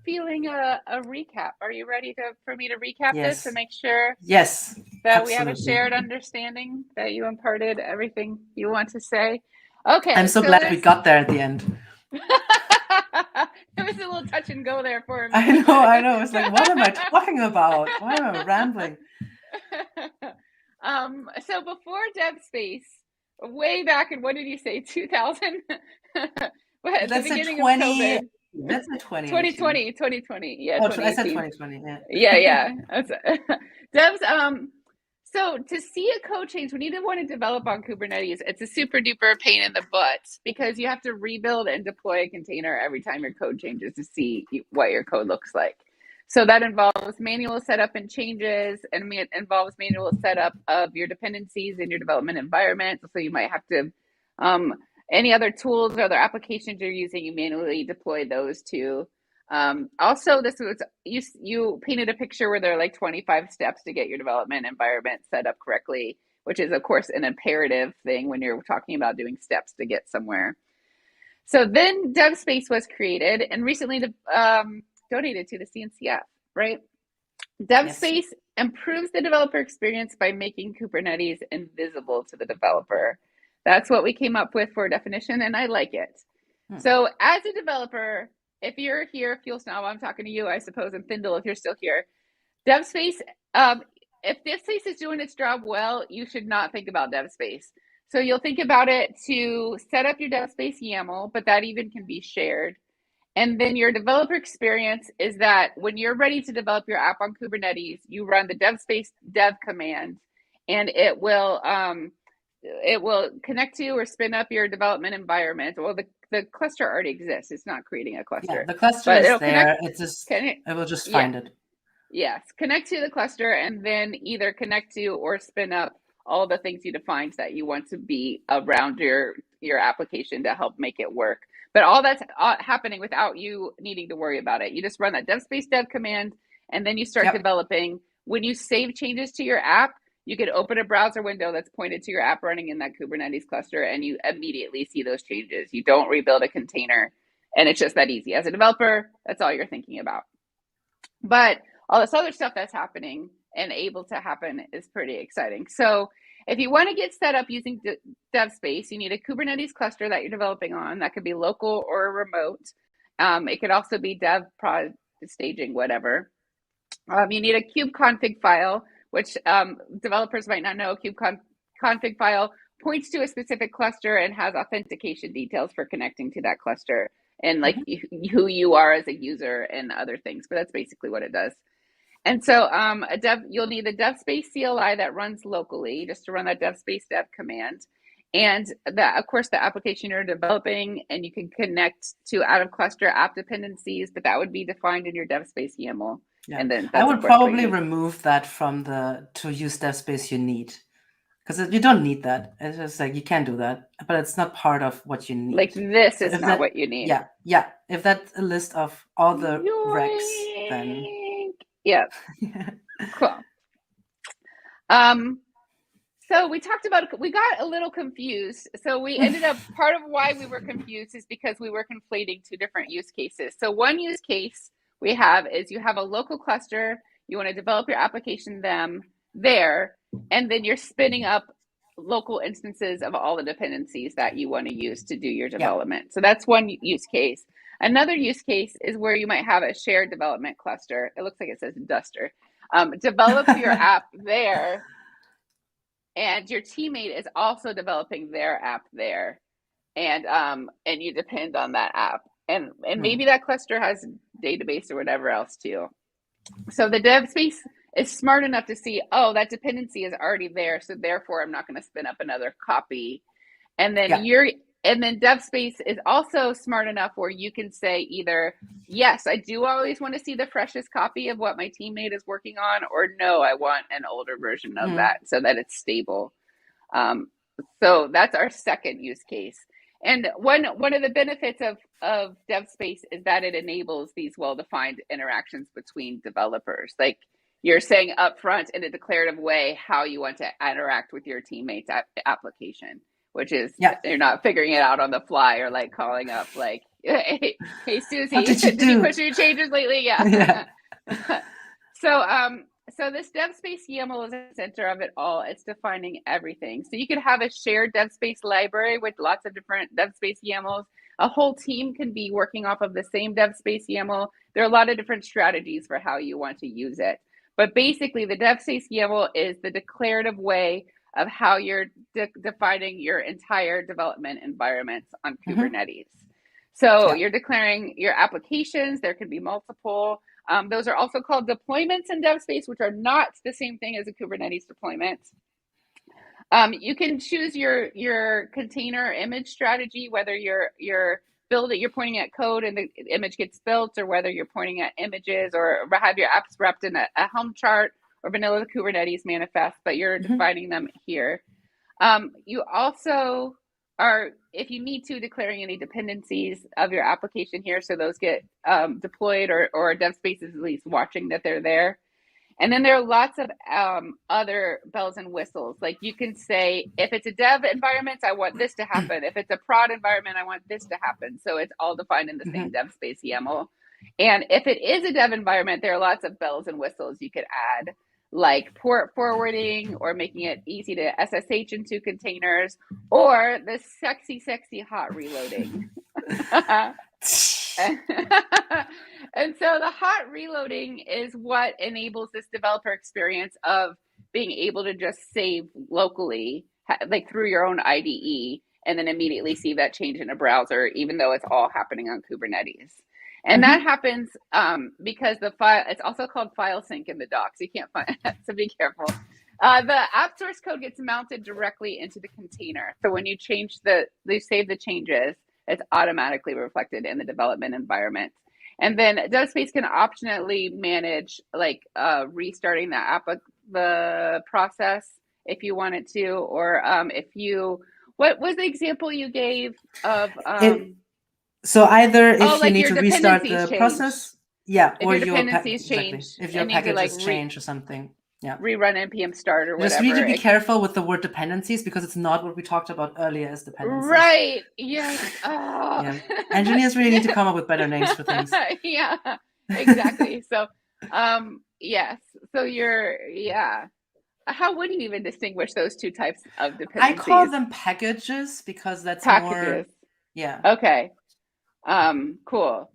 feeling a recap. Are you ready for me to recap this and make sure Yes, that we have a shared understanding, that you imparted everything you want to say? Okay. I'm so glad we got there at the end. It was a little touch and go there for me. I know. It's like, what am I talking about? Why am I rambling? So before DevSpace, way back in, what did you say, 2000? At the beginning of COVID. That's a 2020. Yeah. Oh, I said 2020. Yeah. Devs, so to see a code change, when you want to develop on Kubernetes, it's a super duper pain in the butt because you have to rebuild and deploy a container every time your code changes to see what your code looks like. So that involves manual setup and changes, and it involves manual setup of your dependencies in your development environment. So you might have to, any other tools or other applications you're using, you manually deploy those to. Also, this was you painted a picture where there are like 25 steps to get your development environment set up correctly, which is of course an imperative thing when you're talking about doing steps to get somewhere. So then DevSpace was created and recently donated to the CNCF, right? DevSpace improves the developer experience by making Kubernetes invisible to the developer. That's what we came up with for a definition, and I like it. So as a developer, if you're here, Fuel Snob, I'm talking to you, I suppose, and Thindle, if you're still here. DevSpace, if DevSpace is doing its job well, you should not think about DevSpace. So you'll think about it to set up your DevSpace YAML, but that even can be shared. And then your developer experience is that when you're ready to develop your app on Kubernetes, you run the DevSpace dev command, and it will connect to or spin up your development environment. Well, the cluster already exists. It's not creating a cluster. Yeah, the cluster is there. It will just find it. Yes, connect to the cluster and then either connect to or spin up all the things you defined that you want to be around your application to help make it work. But all that's happening without you needing to worry about it. You just run that DevSpace dev command, and then you start developing. When you save changes to your app, you can open a browser window that's pointed to your app running in that Kubernetes cluster, and you immediately see those changes. You don't rebuild a container, and it's just that easy. As a developer, that's all you're thinking about. But all this other stuff that's happening and able to happen is pretty exciting. So if you want to get set up using DevSpace, you need a Kubernetes cluster that you're developing on. That could be local or remote. It could also be dev, prod, staging, whatever. You need a kubeconfig file, which developers might not know. Kubeconfig file points to a specific cluster and has authentication details for connecting to that cluster and like who you are as a user and other things. But that's basically what it does. And so you'll need the DevSpace CLI that runs locally just to run that DevSpace dev command. And that, of course, the application you're developing, and you can connect to out of cluster app dependencies, but that would be defined in your DevSpace YAML. Yeah. And then I would probably remove that from to use DevSpace you need. Because you don't need that. It's just like you can do that, but it's not part of what you need. Like this is not what you need. Yeah. If that's a list of all the recs, then yeah. Cool. So we got a little confused. So we ended up, part of why we were confused is because we were conflating two different use cases. So one use case we have is you have a local cluster, you want to develop your application them, there, and then you're spinning up local instances of all the dependencies that you want to use to do your development. So that's one use case. Another use case is where you might have a shared development cluster. It looks like it says Duster. Develop your app there, and your teammate is also developing their app there, and you depend on that app, and maybe that cluster has database or whatever else too. So the DevSpace is smart enough to see, oh, that dependency is already there, so therefore I'm not going to spin up another copy. And then DevSpace is also smart enough where you can say either, yes, I do always want to see the freshest copy of what my teammate is working on, or no, I want an older version of that so that it's stable. So that's our second use case. And one of the benefits of DevSpace is that it enables these well-defined interactions between developers. Like, you're saying upfront in a declarative way how you want to interact with your teammates' application, which is you're not figuring it out on the fly or like calling up like, hey Susie, did you push your changes lately? So this DevSpace YAML is at the center of it all. It's defining everything. So you could have a shared DevSpace library with lots of different DevSpace YAMLs. A whole team can be working off of the same DevSpace YAML. There are a lot of different strategies for how you want to use it. But basically, the DevSpace YAML is the declarative way of how you're defining your entire development environments on Kubernetes. So you're declaring your applications. There could be multiple. Those are also called deployments in DevSpace, which are not the same thing as a Kubernetes deployment. You can choose your container image strategy, whether you're pointing at code and the image gets built, or whether you're pointing at images, or have your apps wrapped in a Helm chart or vanilla Kubernetes manifest, but you're defining them here. You also are, if you need to, declaring any dependencies of your application here, so those get deployed, or DevSpace is at least watching that they're there. And then there are lots of other bells and whistles. Like, you can say, if it's a dev environment, I want this to happen. If it's a prod environment, I want this to happen. So it's all defined in the same DevSpace YAML. And if it is a dev environment, there are lots of bells and whistles you could add, like port forwarding, or making it easy to SSH into containers, or the sexy hot reloading. And so the hot reloading is what enables this developer experience of being able to just save locally, like through your own IDE, and then immediately see that change in a browser, even though it's all happening on Kubernetes. And that happens because the file, it's also called file sync in the docs. You can't find it, so be careful. The app source code gets mounted directly into the container. So when you save the changes, it's automatically reflected in the development environment. And then DevSpace can optionally manage, like, restarting the process if you wanted to, or what was the example you gave of? So either if you like need to restart the process, or your dependencies change, if your packages change or something. Rerun npm start or whatever. Just need to be careful with the word dependencies, because it's not what we talked about earlier as dependencies. Right. Yes. Oh. Engineers really need to come up with better names for things. Yeah, exactly. So, yes. So how would you even distinguish those two types of dependencies? I call them packages because that's more. Yeah. Okay. Cool.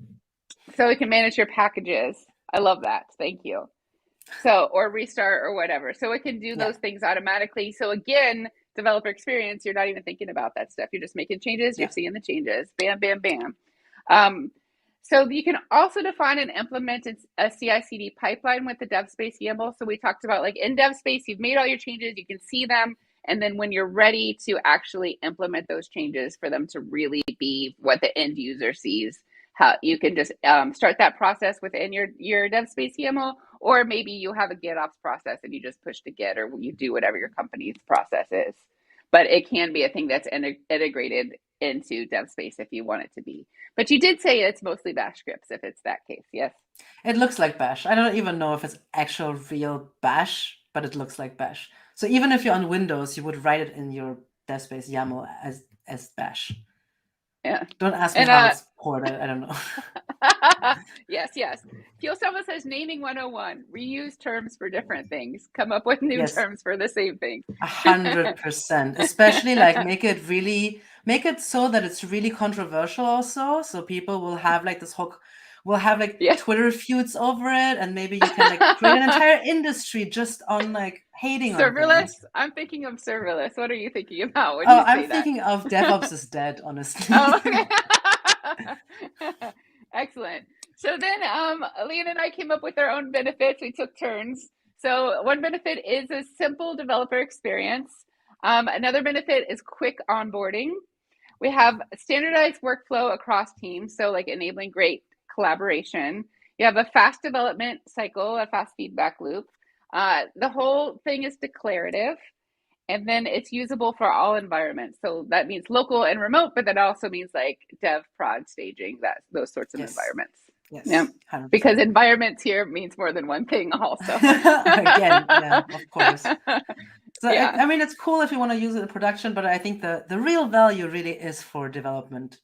So we can manage your packages. I love that. Thank you. So, or restart or whatever. So it can do those things automatically. So again, developer experience, you're not even thinking about that stuff. You're just making changes. You're seeing the changes. Bam, bam, bam. So you can also define and implement a CI/CD pipeline with the DevSpace YAML. So we talked about, like, in DevSpace, you've made all your changes. You can see them. And then when you're ready to actually implement those changes for them to really be what the end user sees, how you can just start that process within your DevSpace YAML, or maybe you have a GitOps process and you just push to Git, or you do whatever your company's process is. But it can be a thing that's integrated into DevSpace if you want it to be. But you did say it's mostly Bash scripts if it's that case, yes? It looks like Bash. I don't even know if it's actual real Bash, but it looks like Bash. So even if you're on Windows, you would write it in your DevSpace YAML as Bash. Yeah. Don't ask me how it's ported. I don't know. Yes, yes. Fielstable says naming 101. Reuse terms for different things. Come up with new Yes. terms for the same thing. 100%. Especially like make it so that it's really controversial also. So people will have like Yeah. Twitter feuds over it, and maybe you can like create an entire industry just on like hating on Serverless? things. I'm thinking of serverless. What are you thinking about when Oh, you say I'm that? thinking of DevOps is dead, honestly. Oh, okay. Excellent. So then Leanne and I came up with our own benefits. We took turns. So one benefit is a simple developer experience. Another benefit is quick onboarding. We have standardized workflow across teams, so like enabling great collaboration. You have a fast development cycle, a fast feedback loop. The whole thing is declarative. And then it's usable for all environments. So that means local and remote, but that also means like dev, prod, staging, those sorts of Yes. environments. Yes. Yeah. 100%. Because environments here means more than one thing also. Again, yeah, of course. So Yeah. I mean, it's cool if you want to use it in production, but I think the real value really is for development,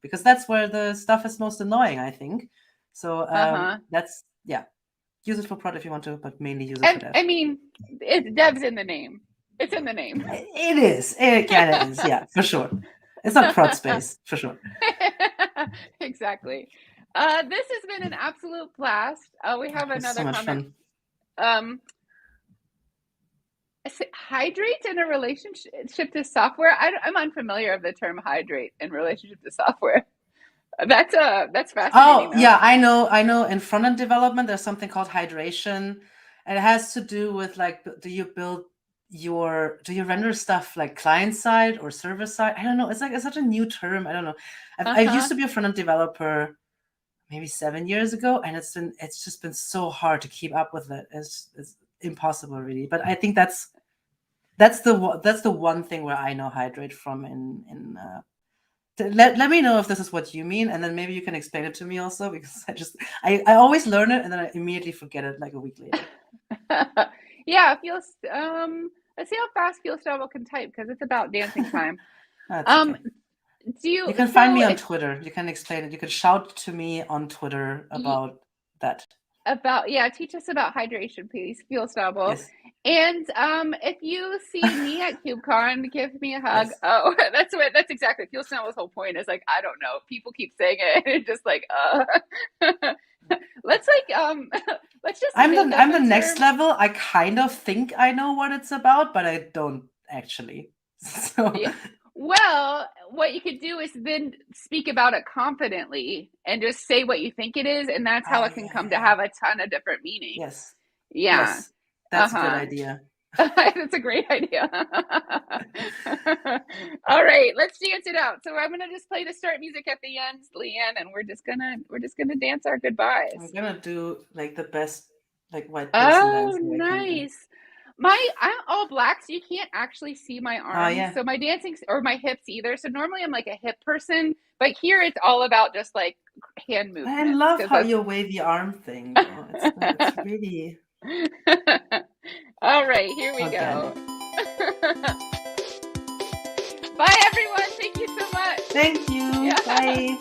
because that's where the stuff is most annoying, I think. So that's, use it for prod if you want to, but mainly use it for dev. I mean, dev's in the name. It's in the name. It is. It kind of is. Yeah, for sure. It's not prod space, for sure. Exactly. This has been an absolute blast. We have another so much comment. Fun. Hydrate in a relationship to software. I'm unfamiliar of the term hydrate in relationship to software. That's fascinating. Oh, yeah, I know. In front-end development, there's something called hydration, and it has to do with like, do you render stuff like client side or server side? I don't know. It's such a new term. I don't know. I used to be a front-end developer maybe 7 years ago, and it's just been so hard to keep up with it. It's impossible, really. But I think that's the one thing where I know hydrate from. Let me know if this is what you mean, and then maybe you can explain it to me also, because I always learn it and then I immediately forget it like a week later. Yeah, let's see how fast Fielstable can type, because it's about dancing time. That's okay. You can find me on Twitter. You can explain it. You can shout to me on Twitter about that. Teach us about hydration, please, Fielstable. Yes. And if you see me at KubeCon, give me a hug. Yes. Oh, that's exactly Fielstable's whole point. Is like, I don't know. People keep saying it, and it's just like, let's just. I'm the next level. I kind of think I know what it's about, but I don't actually. So. Yeah. Well, what you could do is then speak about it confidently and just say what you think it is, and that's how it can come to have a ton of different meanings. Yes. Yeah. Yes. That's a good idea. That's a great idea. All right, let's dance it out. So I'm gonna just play the start music at the end, Leanne, and we're just gonna dance our goodbyes. I'm gonna do like the best like white person dance. Oh, nice. I'm all black, so you can't actually see my arms. Yeah. So my dancing or my hips either. So normally I'm like a hip person, but here it's all about just like hand movement. I love how you wave the arm thing. It's really. All right, here we go. Bye, everyone. Thank you so much. Thank you. Yeah. Bye.